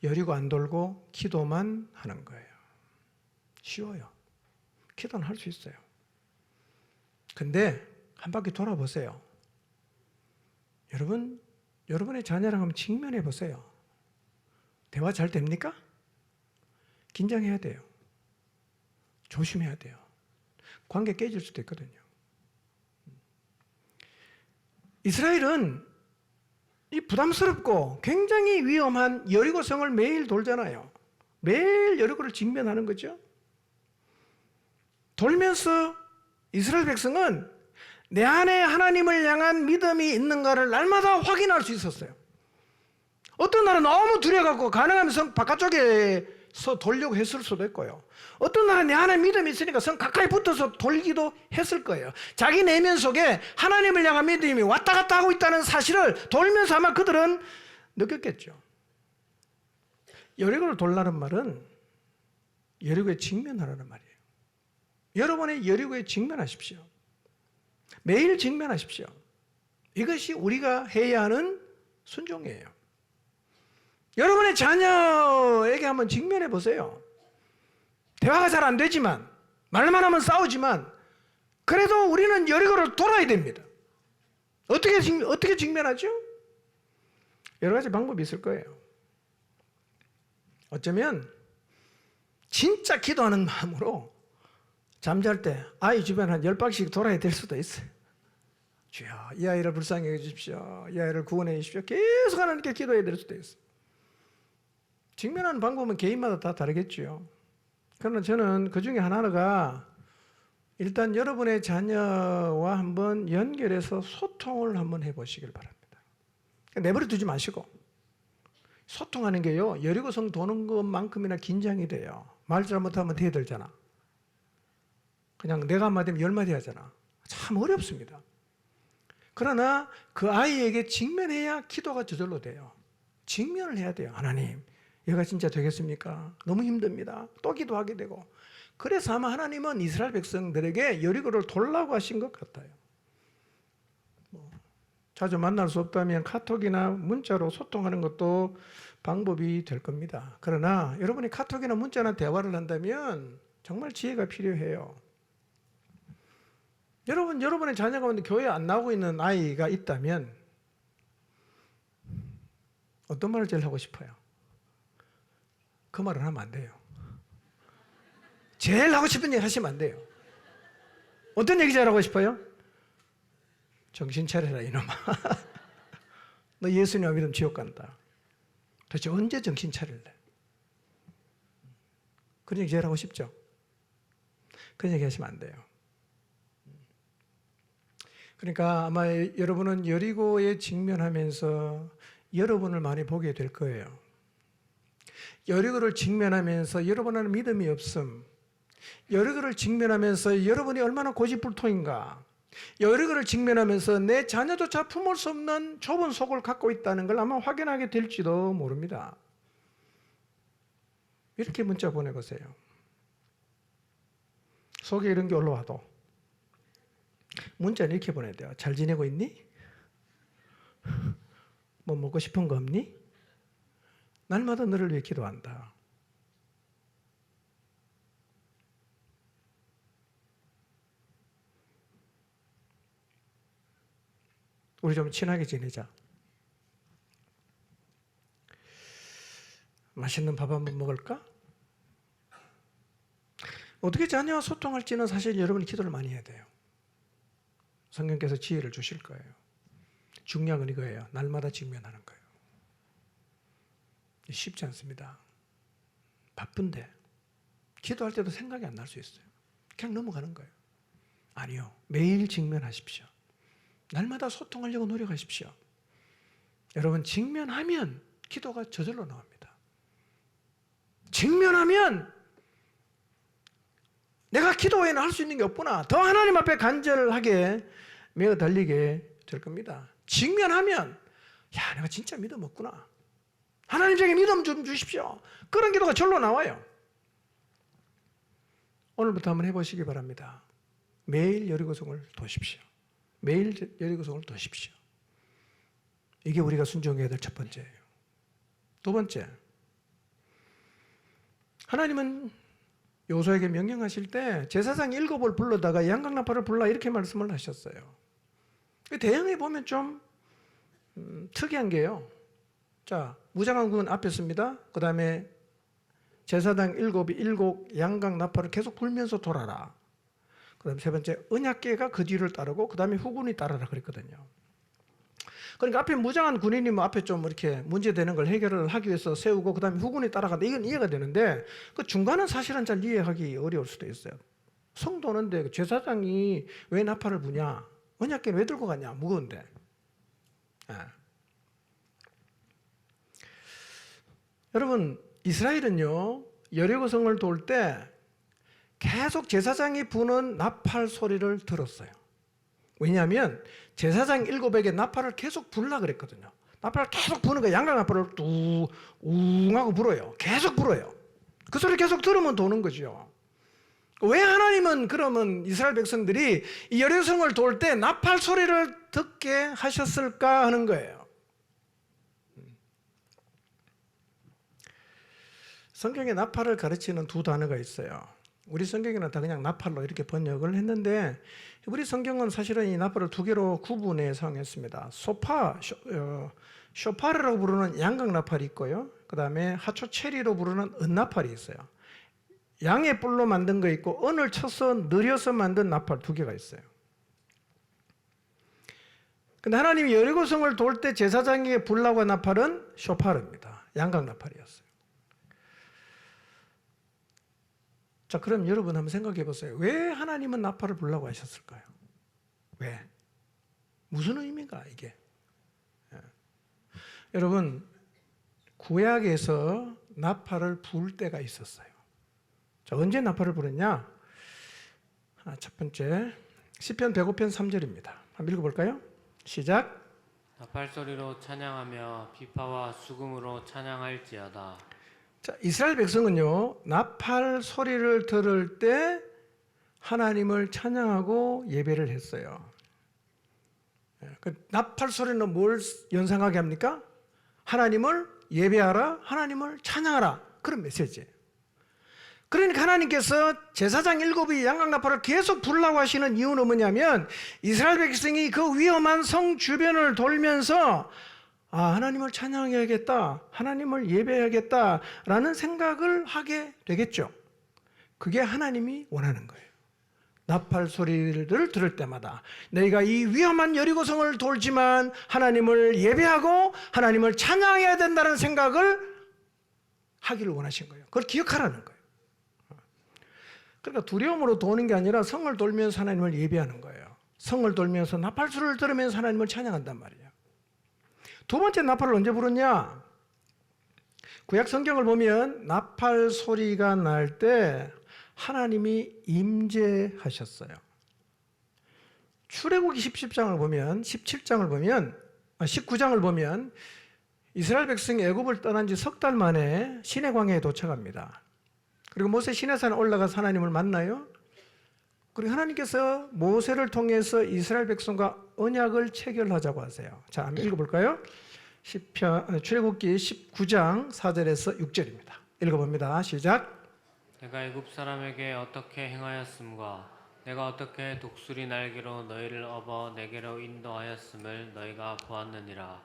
여리고 안 돌고 기도만 하는 거예요. 쉬워요. 기도는 할 수 있어요. 근데 한 바퀴 돌아보세요. 여러분의 자녀랑 한번 직면해 보세요. 대화 잘 됩니까? 긴장해야 돼요. 조심해야 돼요. 관계 깨질 수도 있거든요. 이스라엘은 이 부담스럽고 굉장히 위험한 여리고성을 매일 돌잖아요. 매일 여리고를 직면하는 거죠. 돌면서 이스라엘 백성은 내 안에 하나님을 향한 믿음이 있는가를 날마다 확인할 수 있었어요. 어떤 날은 너무 두려워갖고 가능하면 성 바깥쪽에서 돌려고 했을 수도 있고요. 어떤 날은 내 안에 믿음이 있으니까 성 가까이 붙어서 돌기도 했을 거예요. 자기 내면 속에 하나님을 향한 믿음이 왔다 갔다 하고 있다는 사실을 돌면서 아마 그들은 느꼈겠죠. 여리고를 돌라는 말은 여리고에 직면하라는 말이에요. 여러분의 여리고에 직면하십시오. 매일 직면하십시오. 이것이 우리가 해야 하는 순종이에요. 여러분의 자녀에게 한번 직면해 보세요. 대화가 잘 안 되지만, 말만 하면 싸우지만, 그래도 우리는 여리고를 돌아야 됩니다. 어떻게 직면하죠? 여러 가지 방법이 있을 거예요. 어쩌면 진짜 기도하는 마음으로 잠잘 때 아이 주변 한 10바퀴씩 돌아야 될 수도 있어요. 주여, 이 아이를 불쌍히 해주십시오. 이 아이를 구원해 주십시오. 계속 하나님께 기도해야 될 수도 있어요. 직면하는 방법은 개인마다 다 다르겠죠. 그러나 저는 그 중에 하나가 일단 여러분의 자녀와 한번 연결해서 소통을 한번 해보시길 바랍니다. 내버려 두지 마시고 소통하는 게요, 여리고성 도는 것만큼이나 긴장이 돼요. 말 잘못하면 대들잖아. 그냥 내가 한마디 하면 10마디 하잖아. 참 어렵습니다. 그러나 그 아이에게 직면해야 기도가 저절로 돼요. 직면을 해야 돼요. 하나님, 얘가 진짜 되겠습니까? 너무 힘듭니다. 또 기도하게 되고. 그래서 아마 하나님은 이스라엘 백성들에게 여리고를 돌라고 하신 것 같아요. 자주 만날 수 없다면 카톡이나 문자로 소통하는 것도 방법이 될 겁니다. 그러나 여러분이 카톡이나 문자나 대화를 한다면 정말 지혜가 필요해요. 여러분의 자녀 가운데 교회 안 나오고 있는 아이가 있다면 어떤 말을 제일 하고 싶어요? 그 말을 하면 안 돼요. 제일 하고 싶은 얘기 하시면 안 돼요. 어떤 얘기 제일 하고 싶어요? 정신 차려라 이놈아. 너 예수님 안 믿으면 지옥 간다. 도대체 언제 정신 차릴래? 그런 얘기 제일 하고 싶죠? 그런 얘기 하시면 안 돼요. 그러니까 아마 여러분은 여리고에 직면하면서 여러분을 많이 보게 될 거예요. 여리고를 직면하면서 여러분은 믿음이 없음, 여리고를 직면하면서 여러분이 얼마나 고집불통인가, 여리고를 직면하면서 내 자녀조차 품을 수 없는 좁은 속을 갖고 있다는 걸 아마 확인하게 될지도 모릅니다. 이렇게 문자 보내보세요. 속에 이런 게 올라와도 문자는 이렇게 보내야 돼요. 잘 지내고 있니? 뭐 먹고 싶은 거 없니? 날마다 너를 위해 기도한다. 우리 좀 친하게 지내자. 맛있는 밥 한번 먹을까? 어떻게 자녀와 소통할지는 사실 여러분이 기도를 많이 해야 돼요. 성령께서 지혜를 주실 거예요. 중요한 건 이거예요. 날마다 직면하는 거예요. 쉽지 않습니다. 바쁜데 기도할 때도 생각이 안 날 수 있어요. 그냥 넘어가는 거예요. 아니요. 매일 직면하십시오. 날마다 소통하려고 노력하십시오. 여러분, 직면하면 기도가 저절로 나옵니다. 직면하면 내가 기도 외에는 할 수 있는 게 없구나. 더 하나님 앞에 간절하게 매어 달리게 될 겁니다. 직면하면 야, 내가 진짜 믿음 없구나. 하나님에게 믿음 좀 주십시오. 그런 기도가 절로 나와요. 오늘부터 한번 해보시기 바랍니다. 매일 여리고성을 도십시오. 매일 여리고성을 도십시오. 이게 우리가 순종해야 될 첫 번째예요. 두 번째, 하나님은 요소에게 명령하실 때 제사장 7을 불러다가 양강나팔을 불라 이렇게 말씀을 하셨어요. 대형에 보면 좀 특이한 게요. 자, 무장한 군 앞에 씁니다. 그 다음에 제사장 7이 양강나팔을 계속 불면서 돌아라. 그 다음에 세 번째, 언약궤가 그 뒤를 따르고 그 다음에 후군이 따르라 그랬거든요. 그러니까 앞에 무장한 군인이 뭐 앞에 좀 이렇게 문제되는 걸 해결을 하기 위해서 세우고 그 다음에 후군이 따라간다. 이건 이해가 되는데 그 중간은 사실은 잘 이해하기 어려울 수도 있어요. 성도는데 제사장이 왜 나팔을 부냐? 언약궤는 왜 들고 가냐? 무거운데. 네. 여러분, 이스라엘은요, 여리고성을 돌 때 계속 제사장이 부는 나팔 소리를 들었어요. 왜냐하면 제사장 7에게 나팔을 계속 불라 그랬거든요. 나팔을 계속 부는 거예요. 양강나팔을 웅 하고 불어요. 계속 불어요. 그 소리 계속 들으면 도는 거죠. 왜 하나님은 그러면 이스라엘 백성들이 이 여리고성을 돌 때 나팔 소리를 듣게 하셨을까 하는 거예요. 성경에 나팔을 가르치는 두 단어가 있어요. 우리 성경에는 다 그냥 나팔로 이렇게 번역을 했는데 우리 성경은 사실은 이 나팔을 두 개로 구분해 사용했습니다. 쇼파르라고 부르는 양강나팔이 있고요. 그 다음에 하초체리로 부르는 은나팔이 있어요. 양의 뿔로 만든 거 있고 은을 쳐서 느려서 만든 나팔 두 개가 있어요. 근데 하나님이 여리고성을 돌 때 제사장에게 불라고 한 나팔은 쇼파르입니다. 양강나팔이었어요. 자, 그럼 여러분 한번 생각해 보세요. 왜 하나님은 나팔을 불라고 하셨을까요? 왜? 무슨 의미인가 이게? 예. 여러분, 구약에서 나팔을 불 때가 있었어요. 자, 언제 나팔을 불었냐? 첫 번째, 시편 105편 3절입니다. 한번 읽어볼까요? 시작. 나팔 소리로 찬양하며 비파와 수금으로 찬양할지어다. 자, 이스라엘 백성은요, 나팔 소리를 들을 때 하나님을 찬양하고 예배를 했어요. 그 나팔 소리는 뭘 연상하게 합니까? 하나님을 예배하라, 하나님을 찬양하라. 그런 메시지예요. 그러니까 하나님께서 제사장 7이 양강나팔을 계속 부르라고 하시는 이유는 뭐냐면 이스라엘 백성이 그 위험한 성 주변을 돌면서 하나님을 찬양해야겠다, 하나님을 예배해야겠다라는 생각을 하게 되겠죠. 그게 하나님이 원하는 거예요. 나팔 소리를 들을 때마다 너희가 이 위험한 여리고성을 돌지만 하나님을 예배하고 하나님을 찬양해야 된다는 생각을 하기를 원하신 거예요. 그걸 기억하라는 거예요. 그러니까 두려움으로 도는 게 아니라 성을 돌면서 하나님을 예배하는 거예요. 성을 돌면서 나팔 소리를 들으면서 하나님을 찬양한단 말이에요. 두 번째 나팔을 언제 부르냐? 구약 성경을 보면 나팔 소리가 날 때 하나님이 임재하셨어요. 출애굽기 17장을 보면 19장을 보면 이스라엘 백성이 애굽을 떠난 지 석 달 만에 시내 광야에 도착합니다. 그리고 모세 시내산에 올라가서 하나님을 만나요. 그리고 하나님께서 모세를 통해서 이스라엘 백성과 언약을 체결하자고 하세요. 자, 한번 읽어볼까요? 출애굽기 19장 4절에서 6절입니다. 읽어봅니다. 시작. 내가 애굽 사람에게 어떻게 행하였음과 내가 어떻게 독수리 날개로 너희를 업어 내게로 인도하였음을 너희가 보았느니라.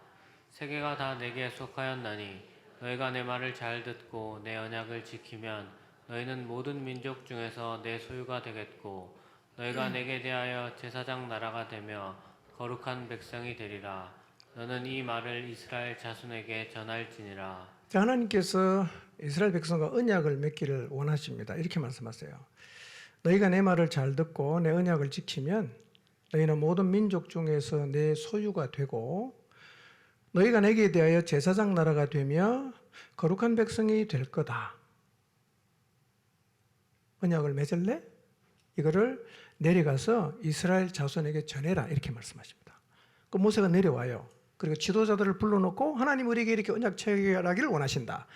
세계가 다 내게 속하였나니 너희가 내 말을 잘 듣고 내 언약을 지키면 너희는 모든 민족 중에서 내 소유가 되겠고 너희가 내게 대하여 제사장 나라가 되며 거룩한 백성이 되리라. 너는 이 말을 이스라엘 자손에게 전할지니라. 자, 하나님께서 이스라엘 백성과 언약을 맺기를 원하십니다. 이렇게 말씀하세요. 너희가 내 말을 잘 듣고 내 언약을 지키면 너희는 모든 민족 중에서 내 소유가 되고 너희가 내게 대하여 제사장 나라가 되며 거룩한 백성이 될 거다. 언약을 맺을래? 이거를 내려가서 이스라엘 자손에게 전해라. 이렇게 말씀하십니다. 그 모세가 내려와요. 그리고 지도자들을 불러놓고 하나님 우리에게 이렇게 언약 체결하기를 원하신다.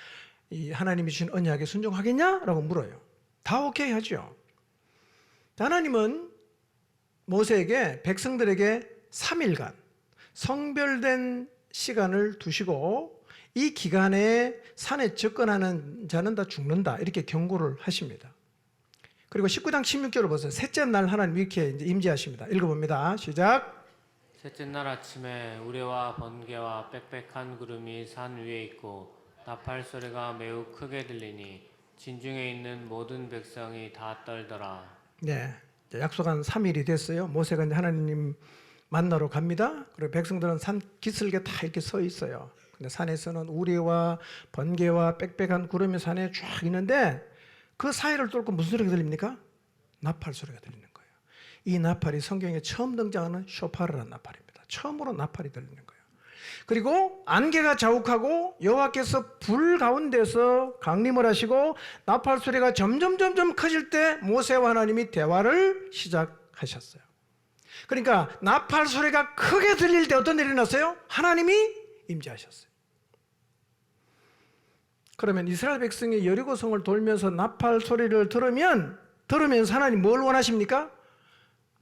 이 하나님이 주신 언약에 순종하겠냐? 라고 물어요. 다 오케이 하죠. 하나님은 모세에게 백성들에게 3일간 성별된 시간을 두시고 이 기간에 산에 접근하는 자는 다 죽는다. 이렇게 경고를 하십니다. 그리고 19장 16절을 보세요. 셋째 날 하나님 이렇게 이제 임재하십니다. 읽어봅니다. 시작. 셋째 날 아침에 우레와 번개와 빽빽한 구름이 산 위에 있고 나팔 소리가 매우 크게 들리니 진중에 있는 모든 백성이 다 떨더라. 네, 약속한 3일이 됐어요. 모세가 이제 하나님 만나러 갑니다. 그리고 백성들은 산 기슭에 다 이렇게 서 있어요. 근데 산에서는 우레와 번개와 빽빽한 구름이 산에 쫙 있는데 그 사이를 뚫고 무슨 소리가 들립니까? 나팔 소리가 들리는 거예요. 이 나팔이 성경에 처음 등장하는 쇼파르라는 나팔입니다. 처음으로 나팔이 들리는 거예요. 그리고 안개가 자욱하고 여호와께서 불 가운데서 강림을 하시고 나팔 소리가 점점 커질 때 모세와 하나님이 대화를 시작하셨어요. 그러니까 나팔 소리가 크게 들릴 때 어떤 일이 났어요? 하나님이 임재하셨어요. 그러면 이스라엘 백성이 여리고성을 돌면서 나팔 소리를 들으면서 하나님 뭘 원하십니까?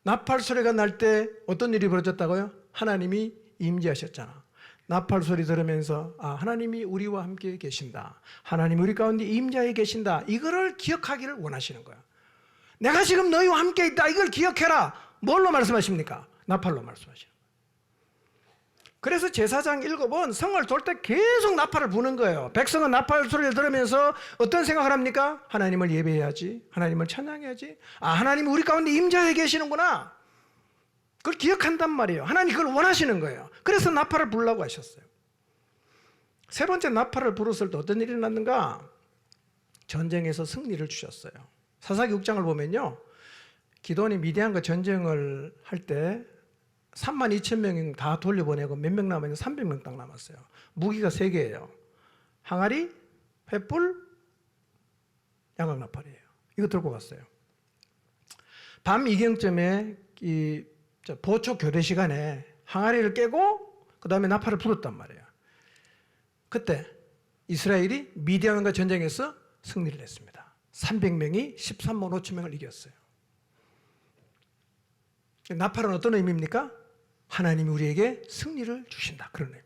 나팔 소리가 날 때 어떤 일이 벌어졌다고요? 하나님이 임재하셨잖아. 나팔 소리 들으면서 하나님이 우리와 함께 계신다. 하나님 우리 가운데 임재해 계신다. 이거를 기억하기를 원하시는 거야. 내가 지금 너희와 함께 있다. 이걸 기억해라. 뭘로 말씀하십니까? 나팔로 말씀하시는 거예요. 그래서 제사장 7은 성을 돌 때 계속 나팔을 부는 거예요. 백성은 나팔 소리를 들으면서 어떤 생각을 합니까? 하나님을 예배해야지. 하나님을 찬양해야지. 하나님이 우리 가운데 임재해 계시는구나. 그걸 기억한단 말이에요. 하나님 그걸 원하시는 거예요. 그래서 나팔을 부르라고 하셨어요. 세 번째 나팔을 불었을 때 어떤 일이 났는가? 전쟁에서 승리를 주셨어요. 사사기 6장을 보면요. 기도원이 미디안과 전쟁을 할 때 32,000명 다 돌려보내고 몇 명 남았냐? 300명 딱 남았어요. 무기가 3개예요. 항아리, 횃불, 양각나팔이에요. 이거 들고 갔어요. 밤 2경쯤에 이 보초 교대 시간에 항아리를 깨고 그 다음에 나팔을 불었단 말이에요. 그때 이스라엘이 미디안과 전쟁에서 승리를 했습니다. 300명이 13만 5천 명을 이겼어요. 나팔은 어떤 의미입니까? 하나님이 우리에게 승리를 주신다. 그런 의미예요.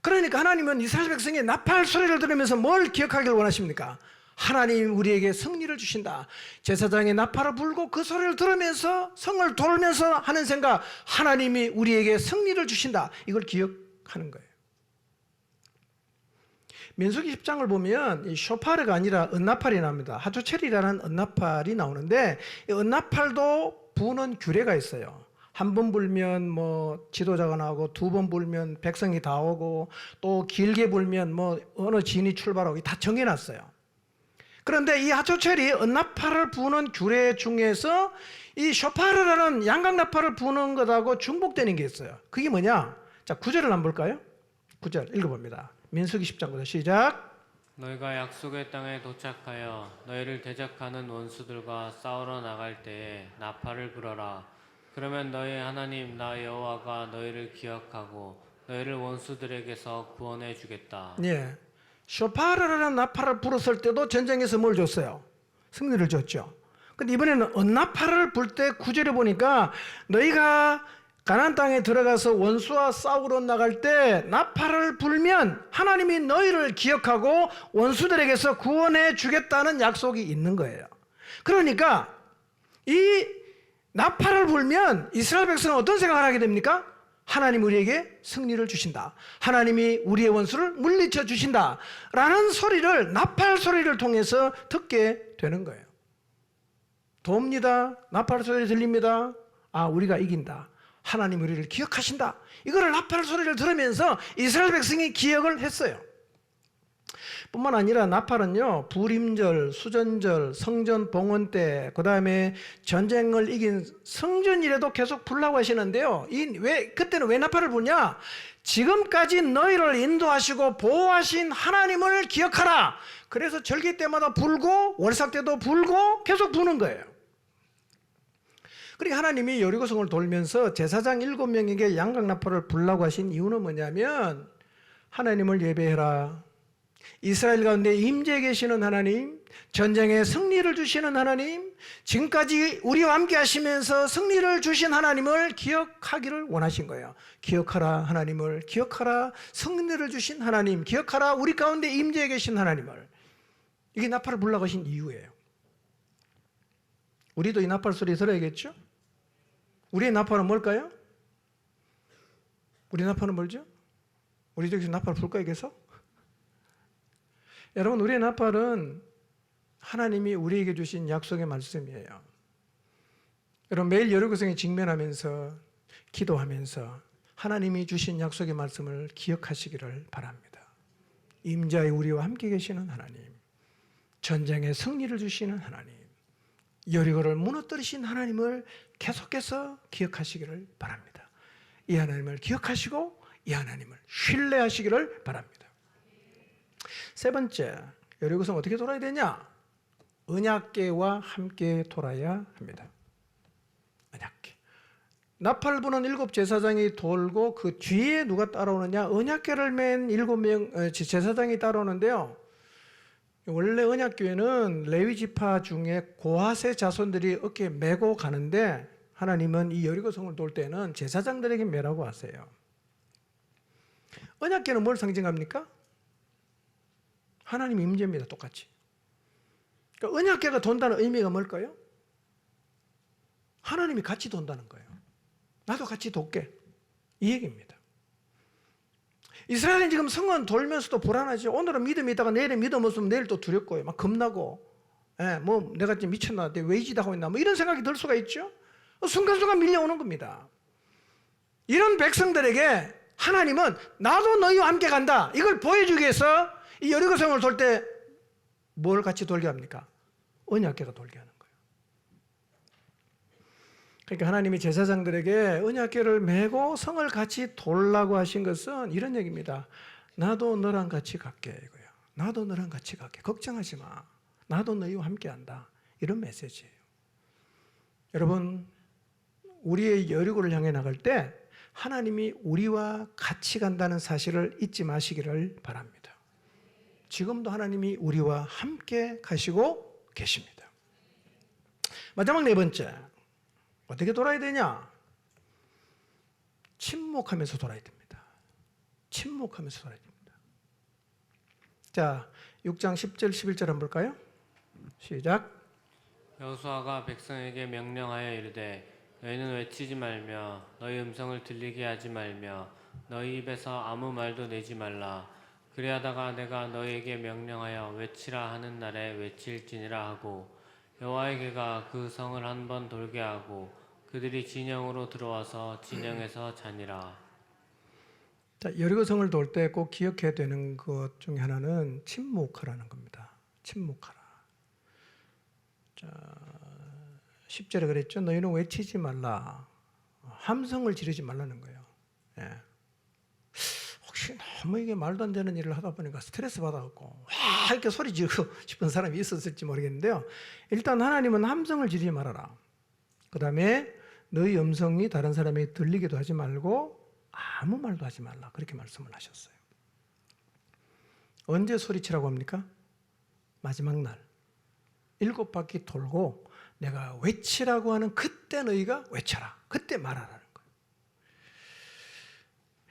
그러니까 하나님은 이스라엘 백성의 나팔 소리를 들으면서 뭘 기억하기를 원하십니까? 하나님이 우리에게 승리를 주신다. 제사장이 나팔을 불고 그 소리를 들으면서 성을 돌면서 하는 생각, 하나님이 우리에게 승리를 주신다. 이걸 기억하는 거예요. 민수기 10장을 보면 이 쇼파르가 아니라 은나팔이 나옵니다. 하초첼이라는 은나팔이 나오는데 이 은나팔도 부는 규례가 있어요. 한 번 불면 뭐 지도자가 나오고, 두 번 불면 백성이 다 오고, 또 길게 불면 뭐 어느 진이 출발하고 다 정해놨어요. 그런데 이 하초첼이 은나팔을 부는 규례 중에서 이 쇼파르라는 양각나팔을 부는 것하고 중복되는 게 있어요. 그게 뭐냐? 자, 9절을 한번 볼까요? 9절 읽어봅니다. 민수기 10장부터 시작. 너희가 약속의 땅에 도착하여 너희를 대적하는 원수들과 싸우러 나갈 때에 나팔을 불어라. 그러면 너희 하나님 나 여호와가 너희를 기억하고 너희를 원수들에게서 구원해 주겠다. 예. 쇼파르라는 나팔을 불었을 때도 전쟁에서 뭘 줬어요? 승리를 줬죠. 근데 이번에는 은나팔을 불 때 9절에 보니까 너희가 가나안 땅에 들어가서 원수와 싸우러 나갈 때 나팔을 불면 하나님이 너희를 기억하고 원수들에게서 구원해 주겠다는 약속이 있는 거예요. 그러니까 이 나팔을 불면 이스라엘 백성은 어떤 생각을 하게 됩니까? 하나님 우리에게 승리를 주신다. 하나님이 우리의 원수를 물리쳐 주신다. 라는 소리를, 나팔 소리를 통해서 듣게 되는 거예요. 돕니다. 나팔 소리 들립니다. 아, 우리가 이긴다. 하나님 우리를 기억하신다. 이거를 나팔 소리를 들으면서 이스라엘 백성이 기억을 했어요. 뿐만 아니라 나팔은요, 부림절, 수전절, 성전 봉헌 때, 그 다음에 전쟁을 이긴 성전일에도 계속 불라고 하시는데요. 그때는 왜 나팔을 부냐? 지금까지 너희를 인도하시고 보호하신 하나님을 기억하라. 그래서 절기 때마다 불고 월삭 때도 불고 계속 부는 거예요. 그러니까 하나님이 여리고성을 돌면서 제사장 7명에게 양각나팔을 불라고 하신 이유는 뭐냐면, 하나님을 예배해라. 이스라엘 가운데 임재해 계시는 하나님, 전쟁에 승리를 주시는 하나님, 지금까지 우리와 함께 하시면서 승리를 주신 하나님을 기억하기를 원하신 거예요. 기억하라 하나님을, 기억하라 승리를 주신 하나님, 기억하라 우리 가운데 임재해 계신 하나님을. 이게 나팔을 불라고 하신 이유예요. 우리도 이 나팔 소리 들어야겠죠? 우리의 나팔은 뭘까요? 우리 나팔은 뭘죠? 우리 저기서 나팔 불까요, 계속? 여러분, 우리의 나팔은 하나님이 우리에게 주신 약속의 말씀이에요. 여러분, 매일 여리고성에 직면하면서 기도하면서 하나님이 주신 약속의 말씀을 기억하시기를 바랍니다. 임자의 우리와 함께 계시는 하나님, 전쟁에 승리를 주시는 하나님, 여리고를 무너뜨리신 하나님을 계속해서 기억하시기를 바랍니다. 이 하나님을 기억하시고 이 하나님을 신뢰하시기를 바랍니다. 세 번째, 여리고성 어떻게 돌아야 되냐? 언약궤와 함께 돌아야 합니다. 언약궤. 나팔 부는 7 제사장이 돌고 그 뒤에 누가 따라오느냐? 언약궤를 맨 7명 제사장이 따라오는데요. 원래 언약궤는 레위 지파 중에 고하세 자손들이 어깨에 메고 가는데, 하나님은 이 여리고성을 돌 때는 제사장들에게 메라고 하세요. 언약궤는 뭘 상징합니까? 하나님 임재입니다. 똑같이. 그러니까 언약궤가 돈다는 의미가 뭘까요? 하나님이 같이 돈다는 거예요. 나도 같이 돕게. 이 얘기입니다. 이스라엘은 지금 성은 돌면서도 불안하죠. 오늘은 믿음이 있다가 내일은 믿음 없으면 내일 또 두렵고요. 막 겁나고, 뭐 내가 지금 미쳤나, 왜 이 짓 하고 있나, 뭐 이런 생각이 들 수가 있죠. 순간순간 밀려오는 겁니다. 이런 백성들에게 하나님은 나도 너희와 함께 간다. 이걸 보여주기 위해서 이 여리고성을 돌 때 뭘 같이 돌게 합니까? 언약궤가 돌게 하는 거예요. 그러니까 하나님이 제사장들에게 언약궤를 메고 성을 같이 돌라고 하신 것은 이런 얘기입니다. 나도 너랑 같이 갈게, 이거야. 나도 너랑 같이 갈게. 걱정하지 마. 나도 너희와 함께 한다. 이런 메시지예요. 여러분, 우리의 여리고를 향해 나갈 때 하나님이 우리와 같이 간다는 사실을 잊지 마시기를 바랍니다. 지금도 하나님이 우리와 함께 가시고 계십니다. 마지막 네 번째, 어떻게 돌아야 되냐? 침묵하면서 돌아야 됩니다. 침묵하면서 돌아야 됩니다. 자, 6장 10절 11절 한번 볼까요? 시작. 여호수아가 백성에게 명령하여 이르되 너희는 외치지 말며 너희 음성을 들리게 하지 말며 너희 입에서 아무 말도 내지 말라. 그리하다가 내가 너희에게 명령하여 외치라 하는 날에 외칠지니라 하고 여호와의 개가 그 성을 한 번 돌게 하고 그들이 진영으로 들어와서 진영에서 자니라. 자, 여리고성을 돌 때 꼭 기억해야 되는 것 중에 하나는 침묵하라는 겁니다. 침묵하라. 자, 10절에 그랬죠. 너희는 외치지 말라. 함성을 지르지 말라는 거예요. 예. 혹시 너무 이게 말도 안 되는 일을 하다 보니까 스트레스 받아갖고 와 이렇게 소리 지르고 싶은 사람이 있었을지 모르겠는데요. 일단 하나님은 함성을 지르지 말아라. 그 다음에 너희 음성이 다른 사람에게 들리기도 하지 말고 아무 말도 하지 말라. 그렇게 말씀을 하셨어요. 언제 소리치라고 합니까? 마지막 날 7바퀴 돌고 내가 외치라고 하는 그때 너희가 외쳐라. 그때 말하라는 거예요.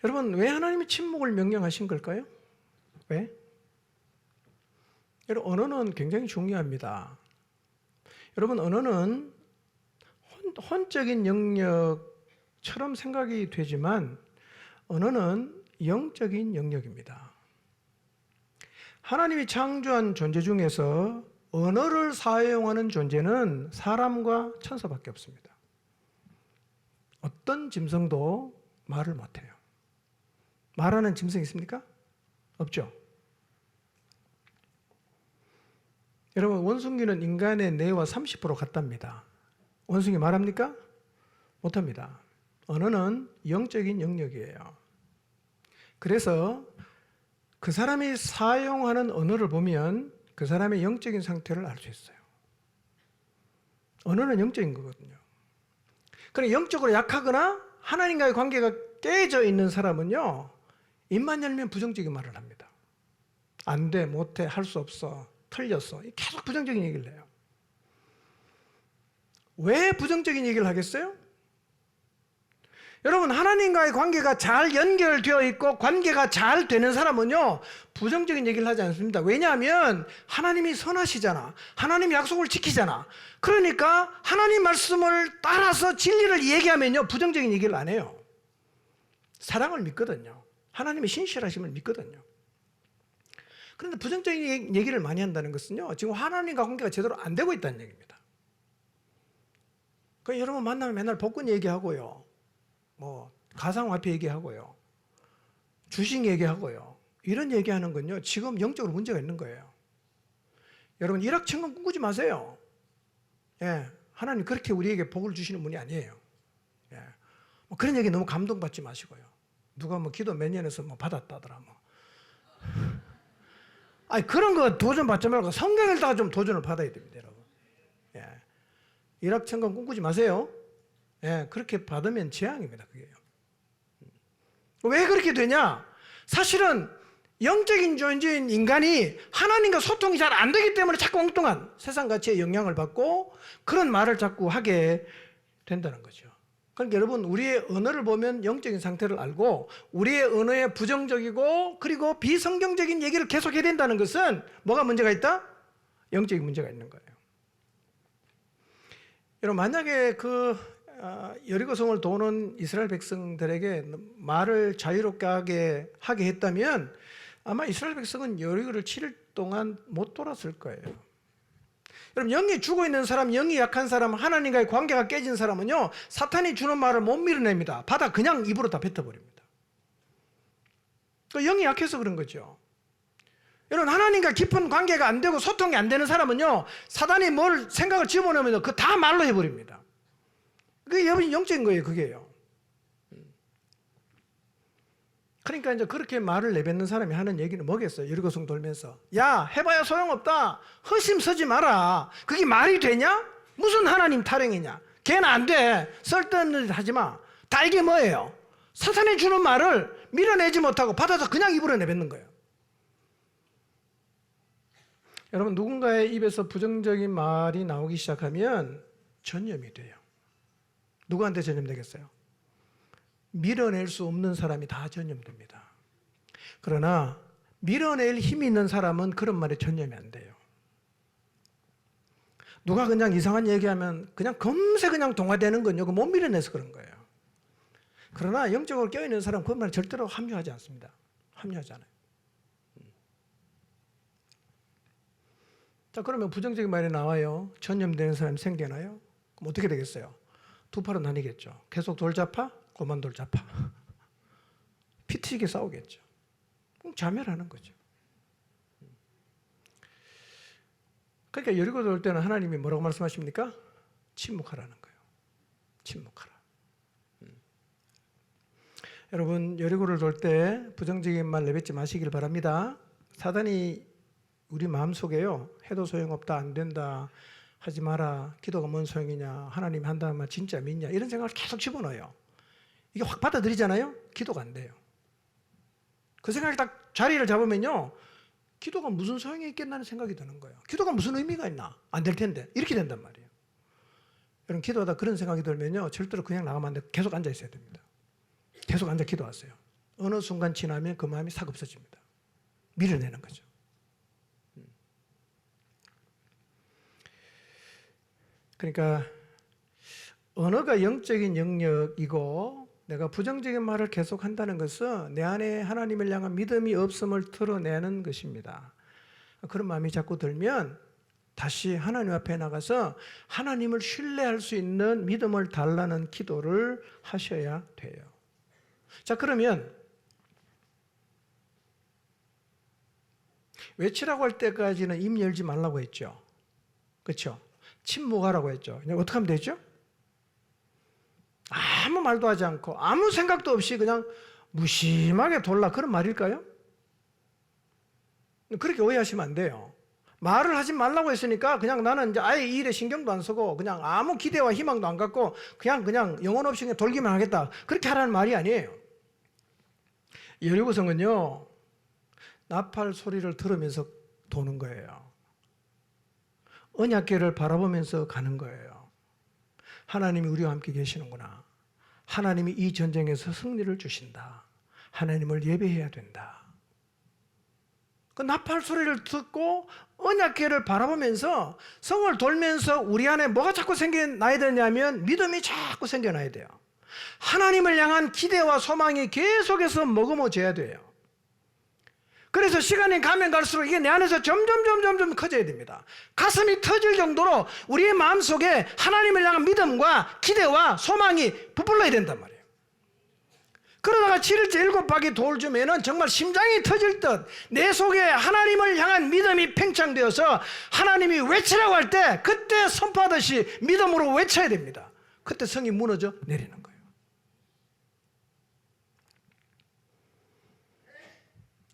여러분, 왜 하나님이 침묵을 명령하신 걸까요? 왜? 여러분, 언어는 굉장히 중요합니다. 여러분, 언어는 혼적인 영역처럼 생각이 되지만 언어는 영적인 영역입니다. 하나님이 창조한 존재 중에서 언어를 사용하는 존재는 사람과 천사밖에 없습니다. 어떤 짐승도 말을 못해요. 말하는 짐승 있습니까? 없죠. 여러분, 원숭이는 인간의 뇌와 30% 같답니다. 원숭이 말합니까? 못합니다. 언어는 영적인 영역이에요. 그래서 그 사람이 사용하는 언어를 보면 그 사람의 영적인 상태를 알 수 있어요. 언어는 영적인 거거든요. 그러나 영적으로 약하거나 하나님과의 관계가 깨져 있는 사람은요, 입만 열면 부정적인 말을 합니다. 안 돼, 못 해, 할 수 없어, 틀렸어. 계속 부정적인 얘기를 해요. 왜 부정적인 얘기를 하겠어요? 여러분, 하나님과의 관계가 잘 연결되어 있고 관계가 잘 되는 사람은요, 부정적인 얘기를 하지 않습니다. 왜냐하면 하나님이 선하시잖아. 하나님 약속을 지키잖아. 그러니까 하나님 말씀을 따라서 진리를 얘기하면요, 부정적인 얘기를 안 해요. 사랑을 믿거든요. 하나님의 신실하심을 믿거든요. 그런데 부정적인 얘기를 많이 한다는 것은요, 지금 하나님과 관계가 제대로 안 되고 있다는 얘기입니다. 그러니까 여러분 만나면 맨날 복권 얘기하고요, 뭐 가상화폐 얘기하고요, 주식 얘기하고요, 이런 얘기하는 건요, 지금 영적으로 문제가 있는 거예요. 여러분, 일확천금 꿈꾸지 마세요. 예, 하나님 그렇게 우리에게 복을 주시는 분이 아니에요. 예, 뭐 그런 얘기 너무 감동받지 마시고요. 누가 뭐 기도 몇 년에서 뭐 받았다더라 뭐. 아니 그런 거 도전 받지 말고 성경 읽다가 좀 도전을 받아야 됩니다, 여러분. 예, 일확천금 꿈꾸지 마세요. 예, 그렇게 받으면 재앙입니다, 그게요. 왜 그렇게 되냐? 사실은 영적인 존재인 인간이 하나님과 소통이 잘 안 되기 때문에 자꾸 엉뚱한 세상 가치에 영향을 받고 그런 말을 자꾸 하게 된다는 거죠. 그러니까 여러분, 우리의 언어를 보면 영적인 상태를 알고 우리의 언어에 부정적이고 그리고 비성경적인 얘기를 계속해야 된다는 것은 뭐가 문제가 있다? 영적인 문제가 있는 거예요. 여러분, 만약에 여리고성을 도는 이스라엘 백성들에게 말을 자유롭게 하게 했다면 아마 이스라엘 백성은 여리고를 7일 동안 못 돌았을 거예요. 여러분, 영이 죽어 있는 사람, 영이 약한 사람, 하나님과의 관계가 깨진 사람은요, 사탄이 주는 말을 못 밀어냅니다. 받아 그냥 입으로 다 뱉어버립니다. 그 영이 약해서 그런 거죠. 여러분, 하나님과 깊은 관계가 안 되고 소통이 안 되는 사람은요, 사단이 뭘 생각을 집어넣으면 그거 다 말로 해버립니다. 그게 여러분 영적인 거예요, 그게요. 그러니까 이제 그렇게 말을 내뱉는 사람이 하는 얘기는 뭐겠어요? 여리고성 돌면서 야, 해봐야 소용없다. 허심서지 마라. 그게 말이 되냐? 무슨 하나님 타령이냐? 걔는 안 돼. 쓸데없는 짓 하지 마. 다 이게 뭐예요? 사탄이 주는 말을 밀어내지 못하고 받아서 그냥 입으로 내뱉는 거예요. 여러분, 누군가의 입에서 부정적인 말이 나오기 시작하면 전염이 돼요. 누구한테 전염되겠어요? 밀어낼 수 없는 사람이 다 전염됩니다. 그러나 밀어낼 힘이 있는 사람은 그런 말에 전염이 안 돼요. 누가 그냥 이상한 얘기하면 그냥 금세 그냥 동화되는 건요. 못 밀어내서 그런 거예요. 그러나 영적으로 깨어있는 사람은 그 말에 절대로 합류하지 않습니다. 합류하지 않아요. 자, 그러면 부정적인 말이 나와요. 전염되는 사람이 생겨나요? 그럼 어떻게 되겠어요? 두 팔은 나뉘겠죠. 계속 돌잡아, 고만 돌잡아. 피 튀게 싸우겠죠. 그럼 자멸하는 거죠. 그러니까 여리고 돌 때는 하나님이 뭐라고 말씀하십니까? 침묵하라는 거예요. 침묵하라. 여러분, 여리고를 돌 때 부정적인 말 내뱉지 마시길 바랍니다. 사단이 우리 마음속에요. 해도 소용없다, 안 된다, 하지 마라, 기도가 뭔 소용이냐, 하나님 한다면 진짜 믿냐, 이런 생각을 계속 집어넣어요. 이게 확 받아들이잖아요. 기도가 안 돼요. 그 생각이 딱 자리를 잡으면요, 기도가 무슨 소용이 있겠나는 생각이 드는 거예요. 기도가 무슨 의미가 있나? 안 될 텐데. 이렇게 된단 말이에요. 여러분, 기도하다 그런 생각이 들면요, 절대로 그냥 나가면 안 돼. 계속 앉아 있어야 됩니다. 계속 앉아 기도하세요. 어느 순간 지나면 그 마음이 싹 없어집니다. 밀어내는 거죠. 그러니까 언어가 영적인 영역이고 내가 부정적인 말을 계속 한다는 것은 내 안에 하나님을 향한 믿음이 없음을 드러내는 것입니다. 그런 마음이 자꾸 들면 다시 하나님 앞에 나가서 하나님을 신뢰할 수 있는 믿음을 달라는 기도를 하셔야 돼요. 자, 그러면 외치라고 할 때까지는 입 열지 말라고 했죠. 그렇죠? 침묵하라고 했죠. 어떻게 하면 되죠? 아무 말도 하지 않고 아무 생각도 없이 그냥 무심하게 돌라, 그런 말일까요? 그렇게 오해하시면 안 돼요. 말을 하지 말라고 했으니까 그냥 나는 이제 아예 이 일에 신경도 안 쓰고 그냥 아무 기대와 희망도 안 갖고 그냥 영혼 없이 그냥 돌기만 하겠다, 그렇게 하라는 말이 아니에요. 여리고성은요, 나팔 소리를 들으면서 도는 거예요. 언약궤를 바라보면서 가는 거예요. 하나님이 우리와 함께 계시는구나. 하나님이 이 전쟁에서 승리를 주신다. 하나님을 예배해야 된다. 그 나팔 소리를 듣고 언약궤를 바라보면서 성을 돌면서 우리 안에 뭐가 자꾸 생겨나야 되냐면 믿음이 자꾸 생겨나야 돼요. 하나님을 향한 기대와 소망이 계속해서 머금어져야 돼요. 그래서 시간이 가면 갈수록 이게 내 안에서 점점 커져야 됩니다. 가슴이 터질 정도로 우리의 마음속에 하나님을 향한 믿음과 기대와 소망이 부풀어야 된단 말이에요. 그러다가 7일째 7바퀴 돌 쯤에는 정말 심장이 터질 듯 내 속에 하나님을 향한 믿음이 팽창되어서 하나님이 외치라고 할 때 그때 선포하듯이 믿음으로 외쳐야 됩니다. 그때 성이 무너져 내리는 거예요.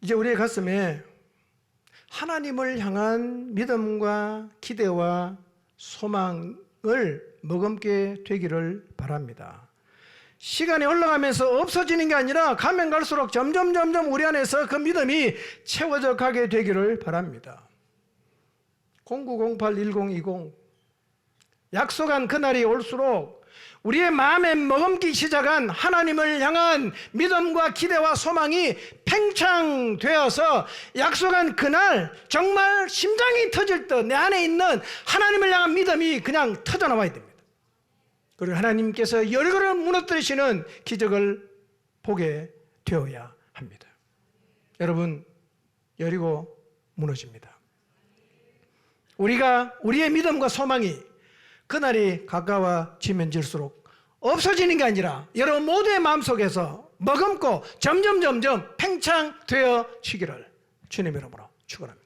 이제 우리의 가슴에 하나님을 향한 믿음과 기대와 소망을 머금게 되기를 바랍니다. 시간이 흘러가면서 없어지는 게 아니라 가면 갈수록 점점 우리 안에서 그 믿음이 채워져 가게 되기를 바랍니다. 09081020 약속한 그날이 올수록 우리의 마음에 머금기 시작한 하나님을 향한 믿음과 기대와 소망이 팽창되어서 약속한 그날 정말 심장이 터질 듯 내 안에 있는 하나님을 향한 믿음이 그냥 터져나와야 됩니다. 그리고 하나님께서 여리고를 무너뜨리시는 기적을 보게 되어야 합니다. 여러분, 여리고 무너집니다. 우리의 믿음과 소망이 그날이 가까워지면 질수록 없어지는 게 아니라 여러분 모두의 마음속에서 머금고 점점 팽창되어지기를 주님의 이름으로 축원합니다.